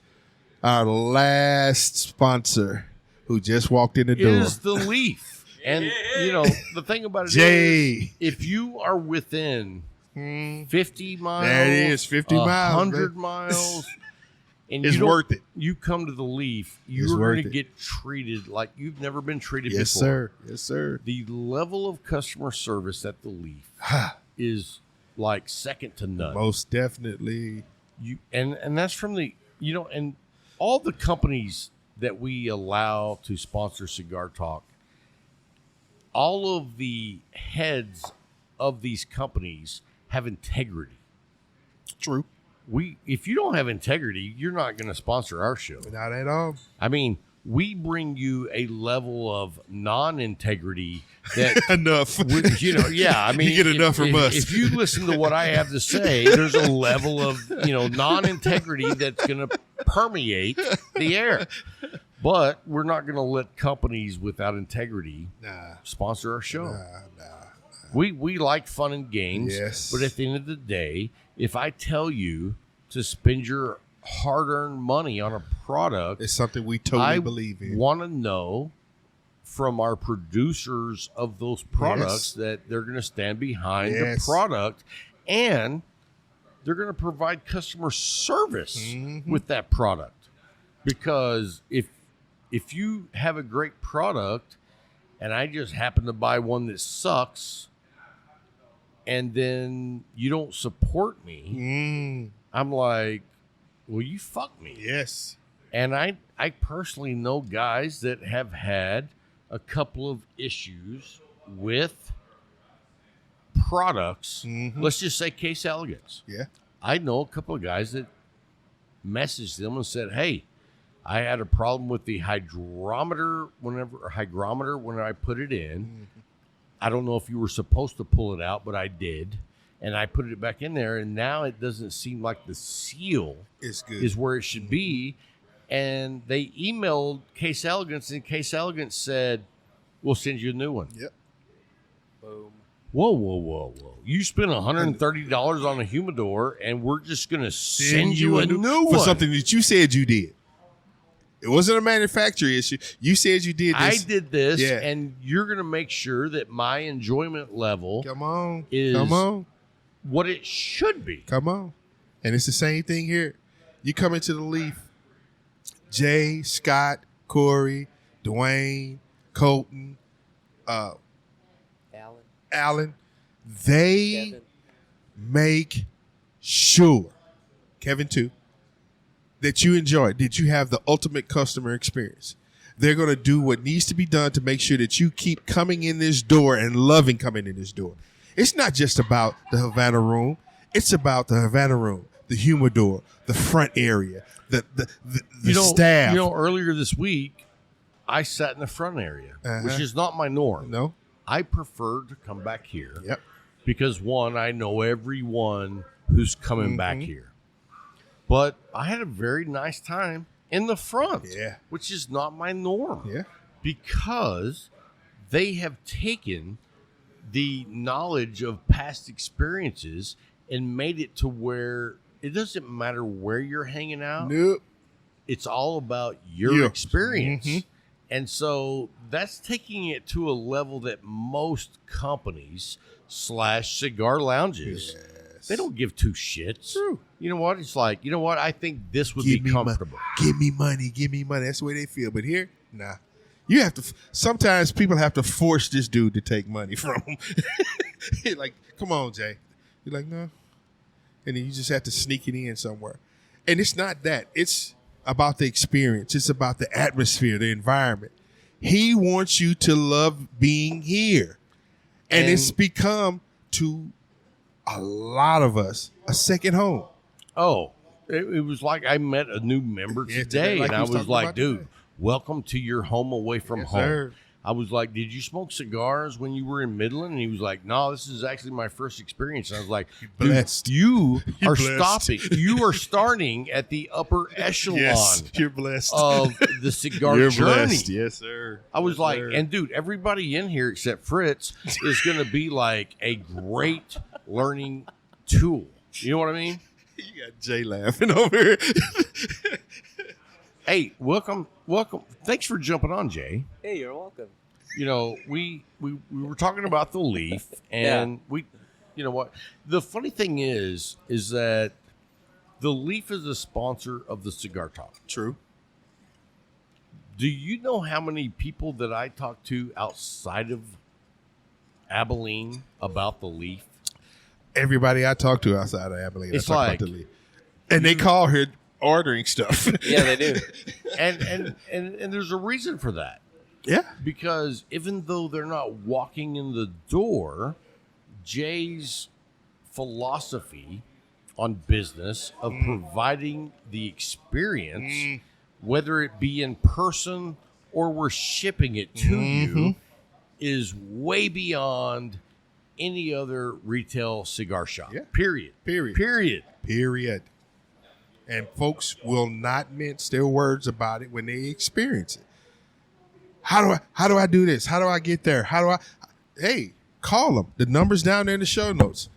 sponsor who just walked in the door is the Leaf. And, you know, the thing about it is, if you are within 50 miles, there it is, 50 miles, 100 miles, and it's worth it. You come to the Leaf, you're going to get treated like you've never been treated before. Sir. Yes, sir. The level of customer service at the Leaf is like second to none. Most definitely. And that's from the, you know, and all the companies that we allow to sponsor Cigar Talk, all of the heads of these companies have integrity. True. If you don't have integrity, you're not going to sponsor our show. Not at all. I mean, we bring you a level of non-integrity that enough. You know, yeah. I mean, you get enough from us. If you listen to what I have to say, there's a level of, you know, non-integrity that's going to permeate the air. But we're not going to let companies without integrity sponsor our show. Nah. We like fun and games. Yes. But at the end of the day, if I tell you to spend your hard-earned money on a product, it's something we totally believe in. I want to know from our producers of those products that they're going to stand behind the product, and they're going to provide customer service with that product. Because if you have a great product and I just happen to buy one that sucks and then you don't support me, I'm like, well, you fuck me. Yes. And I personally know guys that have had a couple of issues with products. Let's just say Case Elegance. Yeah. I know a couple of guys that messaged them and said, hey, I had a problem with the hygrometer when I put it in. I don't know if you were supposed to pull it out, but I did. And I put it back in there, and now it doesn't seem like the seal is where it should be. And they emailed Case Elegance, and Case Elegance said, we'll send you a new one. Yep. Boom. Whoa. You spent $130 on a humidor, and we're just going to send you a new one. For something that you said you did. It wasn't a manufacturing issue. You said you did this. I did this, and you're going to make sure that my enjoyment level is what it should be. Come on. And it's the same thing here. You come into the Leaf, Jay, Scott, Corey, Dwayne, Colton, Alan, they Kevin. Make sure, Kevin too, that you enjoy, that you have the ultimate customer experience. They're going to do what needs to be done to make sure that you keep coming in this door and loving coming in this door. It's not just about the Havana room. It's about the Havana room, the humidor, the front area, the staff. You know, earlier this week, I sat in the front area, which is not my norm. No. I prefer to come back here. Yep. Because, one, I know everyone who's coming back here. But I had a very nice time in the front, which is not my norm. Yeah. Because they have taken the knowledge of past experiences and made it to where it doesn't matter where you're hanging out. Nope. It's all about your experience. And so that's taking it to a level that most companies / cigar lounges, they don't give two shits. True. You know what? It's like, you know what? I think this would be comfortable. Give me money. Give me money. That's the way they feel. But here, nah. You have to. Sometimes people have to force this dude to take money from him. Like, come on, Jay. You're like, no. And then you just have to sneak it in somewhere. And it's not that. It's about the experience. It's about the atmosphere, the environment. He wants you to love being here. And it's become, to a lot of us, a second home. Oh, it was like I met a new member today, like and I was like, dude, today. welcome to your home away from Yes, home. sir. I was like, did you smoke cigars when you were in Midland? And he was like, no, this is actually my first experience. And I was like, dude, blessed. you are blessed. stopping. You are starting at the upper echelon Yes, you're blessed. of the cigar You're journey. blessed. Yes, sir. I was Yes, like, sir. and dude, everybody in here except Fritz is going to be like a great learning tool. You know what I mean? You got Jay laughing over here. Hey, welcome. Thanks for jumping on, Jay. Hey, you're welcome. You know, we were talking about the leaf, and you know what? The funny thing is that the leaf is a sponsor of the Cigar Talk. True. Do you know how many people that I talk to outside of Abilene about the leaf? Everybody I talk to outside of Abilene, It's I talk like- about the leaf. And they call her ordering stuff. Yeah, they do. And there's a reason for that. Yeah. Because even though they're not walking in the door, Jay's philosophy on business of providing the experience, whether it be in person or we're shipping it to you, is way beyond any other retail cigar shop. Yeah. Period. And folks will not mince their words about it when they experience it. How do I do this? How do I get there? Hey, call them. The number's down there in the show notes.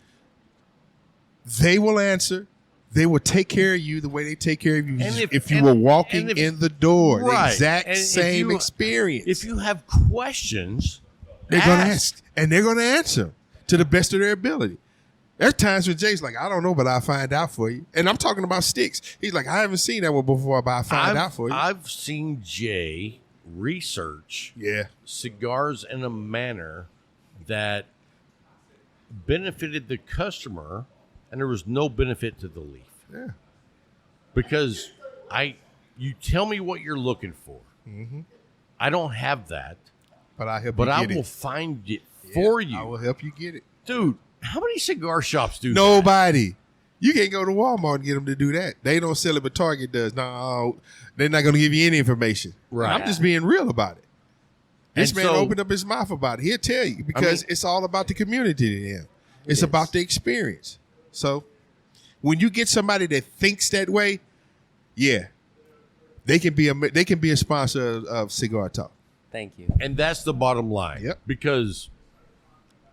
They will answer. They will take care of you the way they take care of you if you were walking in the door. Right. The exact And same experience. If you have questions, They're going to ask, and they're going to answer to the best of their ability. There's times when Jay's like, I don't know, but I'll find out for you. And I'm talking about sticks. He's like, I haven't seen that one before, but I'll find out for you. I've seen Jay research cigars in a manner that benefited the customer, and there was no benefit to the leaf. Yeah. Because you tell me what you're looking for. I don't have that, But I help but you I get will it. find it for you. I will help you get it. Dude, how many cigar shops do that? Nobody. You can't go to Walmart and get them to do that. They don't sell it, but Target does. No, they're not going to give you any information. Right. And I'm just being real about it. This And man so- opened up his mouth about it. He'll tell you because it's all about the community to him. It's about the experience. So when you get somebody that thinks that way, yeah, they can be a sponsor of Cigar Talk. Thank you. And that's the bottom line. Yep. Because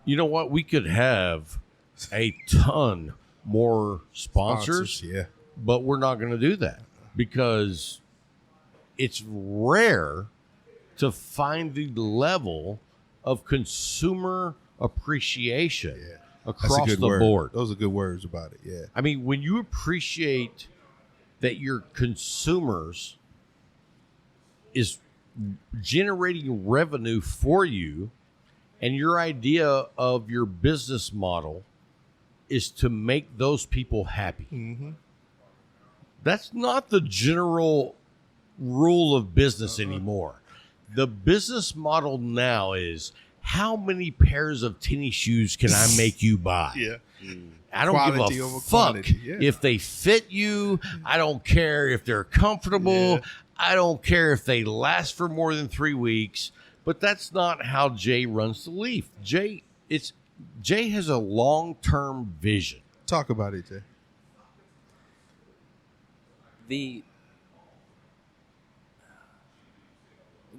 you know what? We could have a ton more sponsors, yeah. but we're not going to do that because it's rare to find the level of consumer appreciation That's a across good the word. board. Those are good words about it. Yeah. I mean, when you appreciate that your consumers is generating revenue for you, and your idea of your business model is to make those people happy. That's not the general rule of business anymore. The business model now is how many pairs of tennis shoes can I make you buy? Yeah. I don't Quality give a over fuck quantity, yeah. if they fit you. I don't care if they're comfortable. Yeah. I don't care if they last for more than 3 weeks. But that's not how Jay runs the Leaf. Jay has a long-term vision. Talk about it, Jay.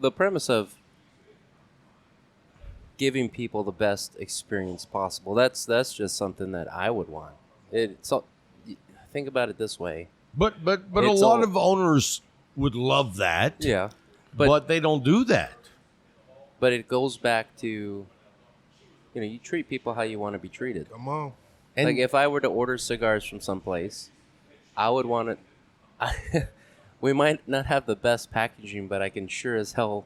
The premise of giving people the best experience possible, that's just something that I would want. Think about it this way. But a It's lot all- of owners would love that. Yeah. but they don't do that. But it goes back to, you treat people how you want to be treated. Come on. And Like if I were to order cigars from someplace, I would want to. We might not have the best packaging, but I can sure as hell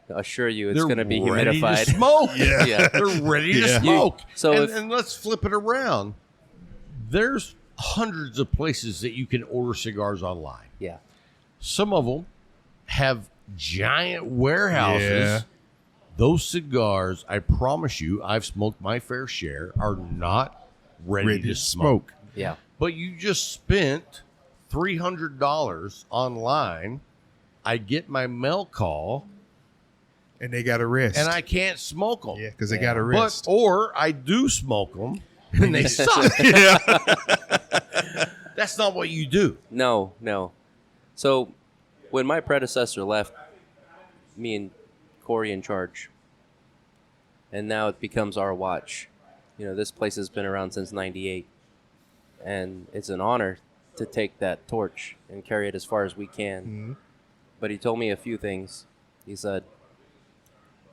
assure you it's going to be ready humidified. to smoke. Yeah. They're ready to Yeah. smoke. So and let's flip it around. There's hundreds of places that you can order cigars online. Yeah. Some of them have giant warehouses. Yeah. Those cigars, I promise you, I've smoked my fair share, are not ready to smoke. Yeah. But you just spent $300 online. I get my mail call, And they got a rest. and I can't smoke them. Yeah, because they got a rest. Or I do smoke them, and they suck. Yeah. That's not what you do. No. So when my predecessor left, me and Corey in charge, and now it becomes our watch. This place has been around since '98, and it's an honor to take that torch and carry it as far as we can. Mm-hmm. But he told me a few things. He said,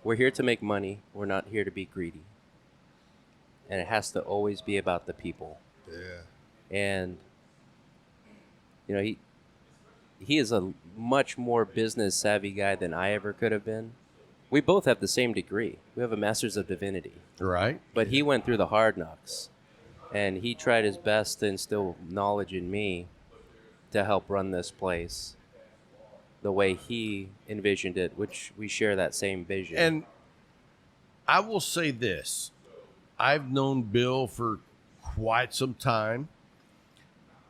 "We're here to make money. We're not here to be greedy. And it has to always be about the people." Yeah. And he is a much more business savvy guy than I ever could have been. We both have the same degree. We have a master's of divinity. Right? But he went through the hard knocks, and he tried his best to instill knowledge in me to help run this place the way he envisioned it, which we share that same vision. And I will say this. I've known Bill for quite some time,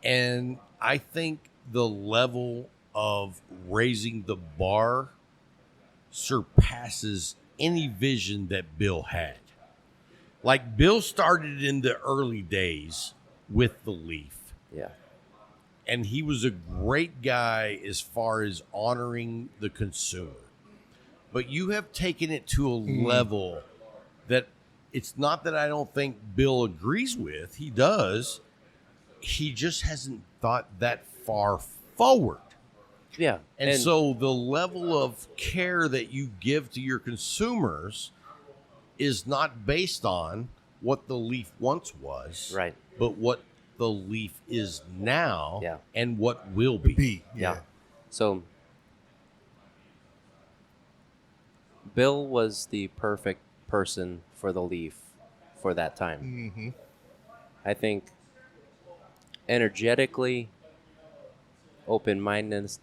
and I think the level of raising the bar surpasses any vision that Bill had. Like, Bill started in the early days with the Leaf, yeah. and he was a great guy as far as honoring the consumer. But you have taken it to a level that it's not that I don't think Bill agrees with. He does. He just hasn't thought that far forward. Yeah. And so the level of care that you give to your consumers is not based on what the Leaf once was, Right. but what the Leaf is now, Yeah. and what will be. Yeah. So Bill was the perfect person for the Leaf for that time. Mm-hmm. I think energetically, open-mindedness,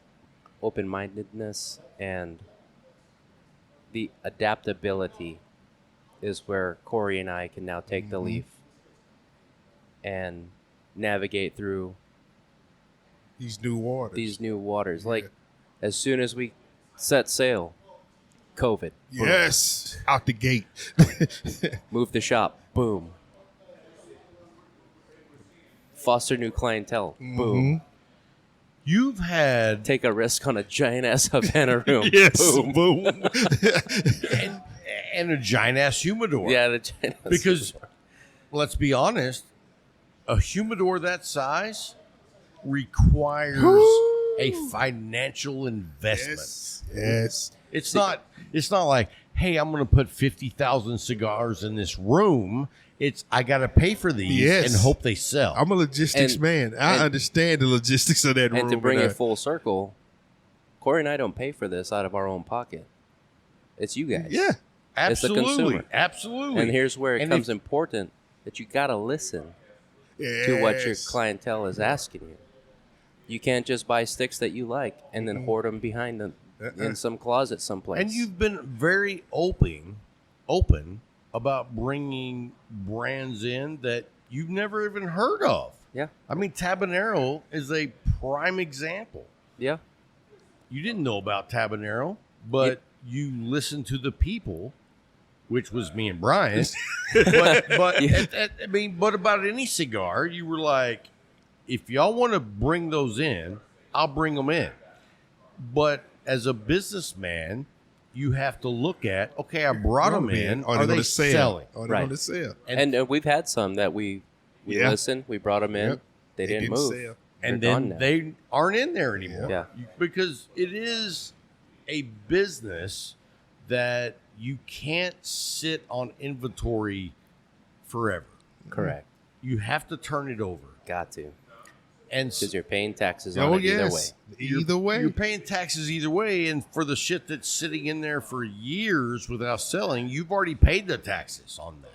and the adaptability is where Corey and I can now take the Leaf and navigate through These new waters. Like, as soon as we set sail, COVID. boom. Yes. Out the gate. Move the shop. Boom. Foster new clientele. Boom. You've had Take a risk on a giant ass Havana room. Yes. Boom. Boom. and a giant ass humidor. Yeah, the giant ass Because let's be honest, a humidor that size requires a financial investment. Yes. It's not like, hey, I'm going to put 50,000 cigars in this room. It's I got to pay for these Yes. and hope they sell. I'm a logistics And- man. I and- understand the logistics of that room. And to bring and it full circle, Corey and I don't pay for this out of our own pocket. It's you guys. Yeah. It's the absolutely, consumer. absolutely. And here's where it And becomes if- important that you got to listen Yes. to what your clientele is asking you. You can't just buy sticks that you like and then hoard them behind them in some closet someplace. And you've been very open about bringing brands in that you've never even heard of. Yeah. I mean, Tabanero is a prime example. Yeah. You didn't know about Tabanero, but you listened to the people, which was me and Brian. but but about any cigar, you were like, if y'all want to bring those in, I'll bring them in. But as a businessman, you have to look at, okay, I brought them in. Are they selling? Are they Right. going to sell? And we've had some that we Yeah. listened, we brought them in, Yep. they didn't move. sell. And They're then gone now. they aren't in there anymore. Yeah. Because it is a business that you can't sit on inventory forever. Correct. You have to turn it over. Got to. And Because you're paying taxes on it either way. Either way. You're paying taxes either way. And for the shit that's sitting in there for years without selling, you've already paid the taxes on that.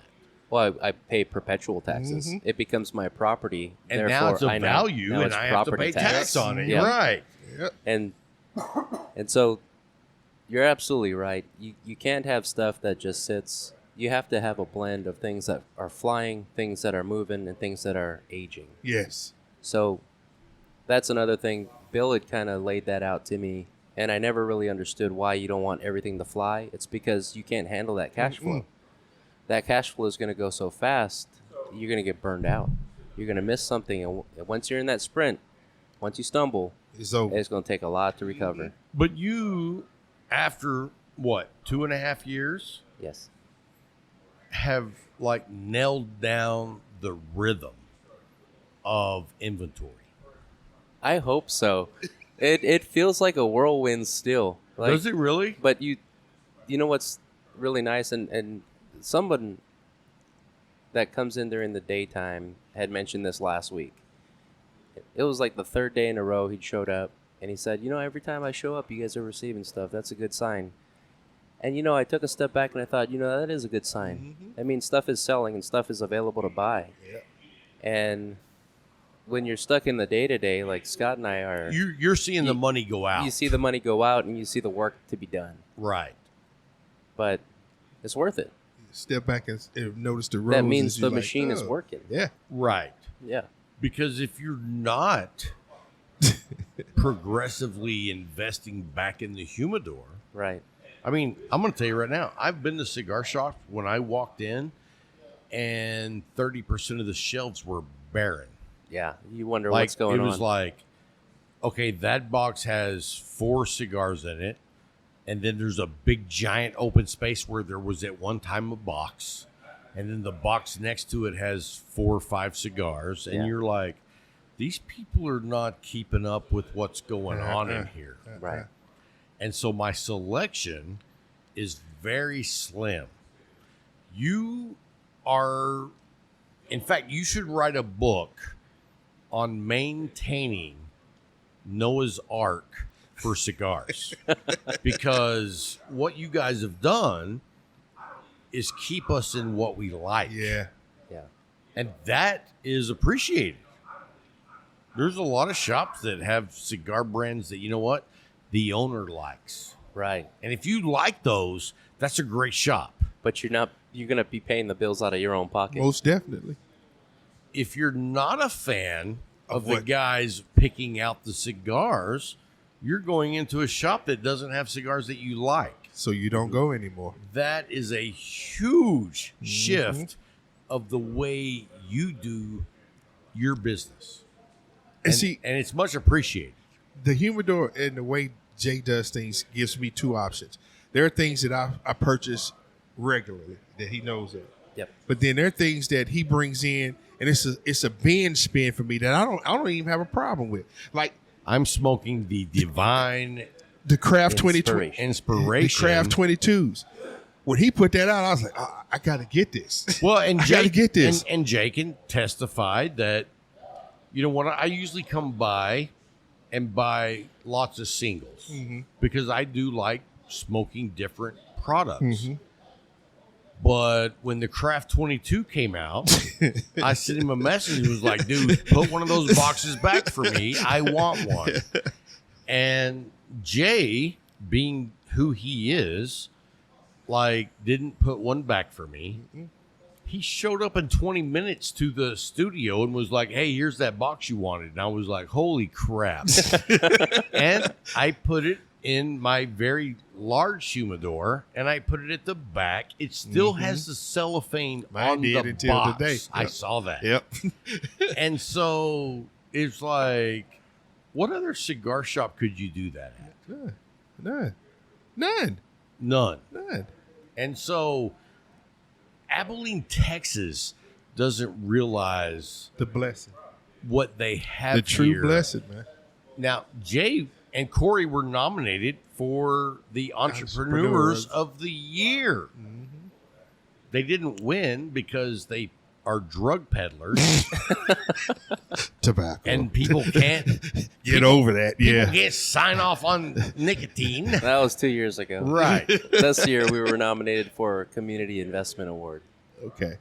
Well, I pay perpetual taxes. Mm-hmm. It becomes my property. And now it's a value, now and it's I have to pay property tax on it. Yeah. Right. Yep. And so you're absolutely right. You can't have stuff that just sits. You have to have a blend of things that are flying, things that are moving, and things that are aging. Yes. So that's another thing. Bill had kind of laid that out to me, and I never really understood why you don't want everything to fly. It's because you can't handle that cash flow. That cash flow is going to go so fast, you're going to get burned out. You're going to miss something, and once you're in that sprint, once you stumble, It's over. it's going to take a lot to recover. But you, after what, 2.5 years, Yes. have like nailed down the rhythm of inventory. I hope so. It feels like a whirlwind still. Like, Does it really? But you know what's really nice, and someone that comes in during the daytime had mentioned this last week. It was like the third day in a row he'd showed up, and he said, every time I show up, you guys are receiving stuff. That's a good sign. And, I took a step back and I thought, that is a good sign. I mean, stuff is selling and stuff is available to buy. Yeah. And when you're stuck in the day-to-day, like Scott and I are, You're seeing the money go out. you see the money go out and you see the work to be done. Right. But it's worth it. Step back and notice the roses. That means the you're like, machine is oh. working. Yeah. Right. Yeah. Because if you're not progressively investing back in the humidor, Right. I mean, I'm going to tell you right now, I've been to cigar shops when I walked in, and 30% of the shelves were barren. Yeah. You wonder Like, what's going on. it was like, okay, that box has 4 cigars in it, and then there's a big giant open space where there was at one time a box, and then the box next to it has 4 or 5 cigars, and Yeah. you're like, these people are not keeping up with what's going on in here. Right. And so my selection is very slim. You are, in fact, you should write a book on maintaining Noah's Ark for cigars. Because what you guys have done is keep us in what we like. Yeah. Yeah. And that is appreciated. There's a lot of shops that have cigar brands that, you know what, the owner likes. Right. And if you like those, that's a great shop. But you're going to be paying the bills out of your own pocket. Most definitely. If you're not a fan of the what? guys picking out the cigars, you're going into a shop that doesn't have cigars that you like. So you don't go anymore. That is a huge shift of the way you do your business. And see, and it's much appreciated. the humidor and the way Jay does things gives me 2 options. There are things that I purchase regularly that he knows of. Yep. But then there are things that he brings in, and it's a binge spin for me that I don't even have a problem with. Like I'm smoking the Divine the Craft 22, Inspiration. the Craft 22s. When he put that out, I was like, I got to get this. Well, and I got to Jake, get this. And Jake can testify that, when I usually come by and buy lots of singles because I do like smoking different products. But when the Craft 22 came out, I sent him a message and was like, dude, put one of those boxes back for me. I want one. And Jay, being who he is, didn't put one back for me. He showed up in 20 minutes to the studio and was like, hey, here's that box you wanted. And I was like, holy crap. And I put it in my very large humidor, and I put it at the back. It still has the cellophane on the until box. today. I saw that. Yep. And so it's like, what other cigar shop could you do that at? None. None. And so Abilene, Texas doesn't realize The blessing. what they have The true here. blessing, man. Now, Jay and Corey were nominated for the Entrepreneurs of the Year. Mm-hmm. They didn't win because they are drug peddlers. Tobacco. And people can't get over that. Yeah. People can't sign off on nicotine. That was 2 years ago. Right. This year we were nominated for Community Investment Award. Okay.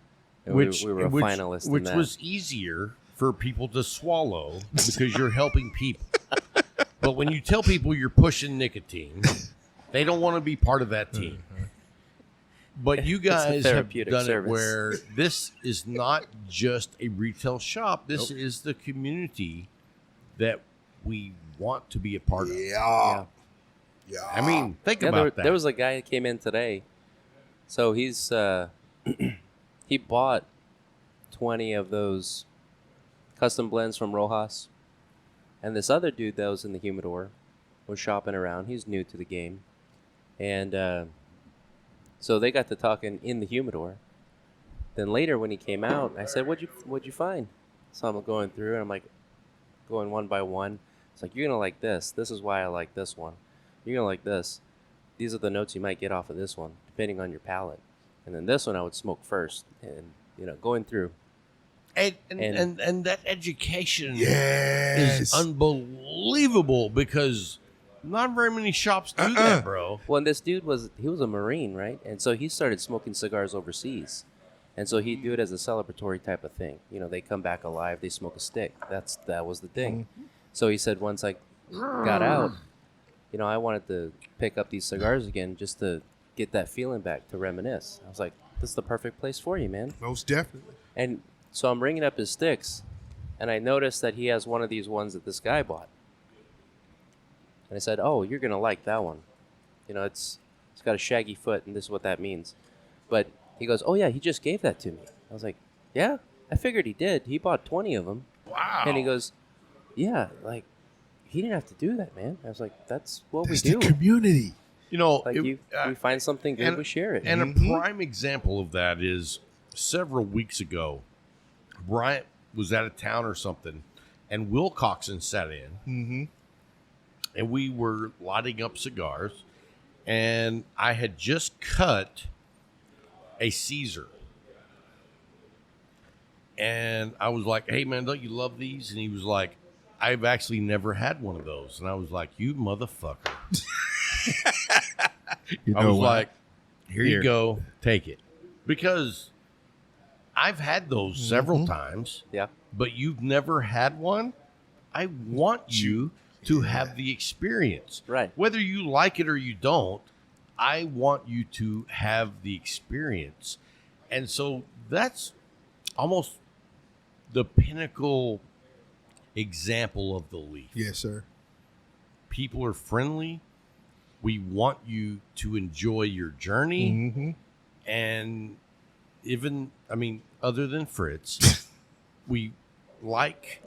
And we were a finalist in that. Which was easier for people to swallow because you're helping people. But when you tell people you're pushing nicotine, they don't want to be part of that team. But you guys have done it where this is not just a retail shop. This is the community that we want to be a part of. Yeah. I mean, think about that. There was a guy that came in today. So he's he bought 20 of those custom blends from Rojas. And this other dude that was in the humidor was shopping around. He's new to the game. And so they got to talking in the humidor. Then later when he came out, I said, what'd you find? So I'm going through and I'm like going one by one. It's like, you're going to like this. This is why I like this one. You're going to like this. These are the notes you might get off of this one, depending on your palate. And then this one I would smoke first. And, going through. And that education yes. is unbelievable because not very many shops do that, bro. Well, and this dude was a Marine, right? And so he started smoking cigars overseas. And so he'd do it as a celebratory type of thing. They come back alive, they smoke a stick. That was the thing. Mm-hmm. So he said once I got out, I wanted to pick up these cigars again just to get that feeling back, to reminisce. I was like, this is the perfect place for you, man. Most definitely. And so I'm ringing up his sticks, and I noticed that he has one of these ones that this guy bought. And I said, oh, you're going to like that one. It's got a shaggy foot, and this is what that means. But he goes, oh, yeah, he just gave that to me. I was like, yeah, I figured he did. He bought 20 of them. Wow. And he goes, yeah, like, he didn't have to do that, man. I was like, that's what we do. The community. We find something good, we share it. And a prime example of that is several weeks ago, Bryant was out of town or something, and Will Coxon sat in. Mm-hmm. And we were lighting up cigars, and I had just cut a Caesar. And I was like, hey, man, don't you love these? And he was like, I've actually never had one of those. And I was like, you motherfucker. I was like, here you go, take it. Because I've had those several times. Yeah. But you've never had one? I want you to have the experience. Right. Whether you like it or you don't, I want you to have the experience. And so that's almost the pinnacle example of the leaf. Yes, sir. People are friendly. We want you to enjoy your journey. Mm-hmm. And even, other than Fritz, we like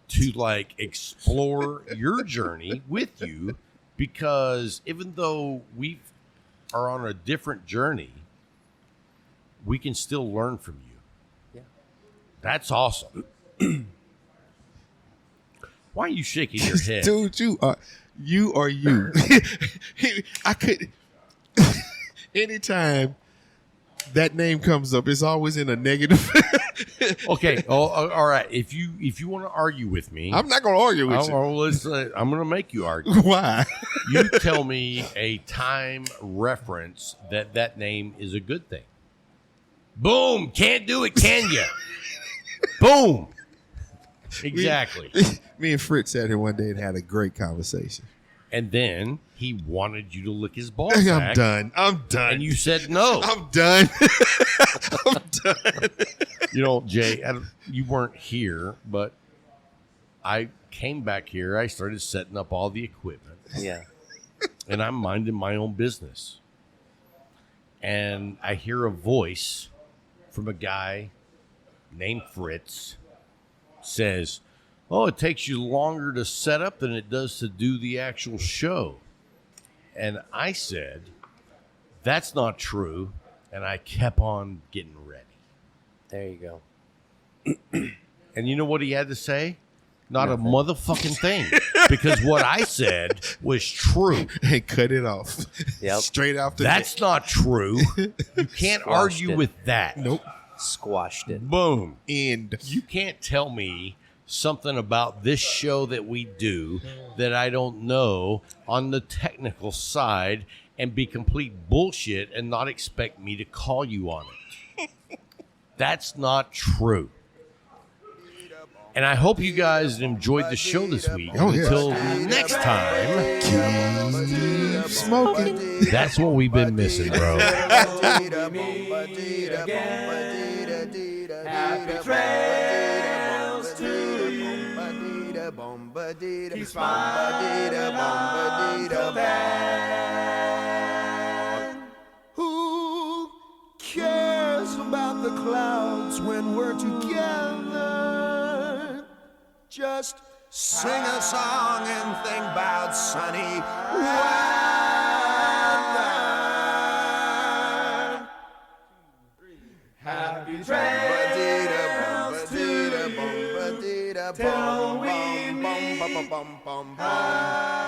to explore your journey with you, because even though we are on a different journey, we can still learn from you. Yeah. That's awesome. Why are you shaking your head? Dude, you are you. I could anytime that name comes up, it's always in a negative. Okay. All right. If you want to argue with me, I'm not going to argue with you. I'm going to make you argue. Why? You tell me a time reference that name is a good thing. Boom. Can't do it, can you? Boom. Exactly. Me and Fritz sat here one day and had a great conversation. And then he wanted you to lick his ball sack. I'm done. And you said no. I'm done. I'm done. Jay, you weren't here, but I came back here. I started setting up all the equipment. Yeah. And I'm minding my own business. And I hear a voice from a guy named Fritz says, oh, it takes you longer to set up than it does to do the actual show. And I said, that's not true. And I kept on getting ready. There you go. And you know what he had to say? Not a motherfucking thing. Because what I said was true. And cut it off. Yep. Straight off the That's not true. You can't argue with that. Nope. Squashed it. Boom. End. You can't tell me something about this show that we do that I don't know on the technical side and be complete bullshit and not expect me to call you on it. That's not true. And I hope you guys enjoyed the show this week. Oh, yeah. Until next time, Keep smoking. that's what we've been missing, bro. Happy trails to you. Keep smiling until then. Who cares about the clouds when we're together? Just sing a song and think about sunny weather. Happy trails to you till we meet again.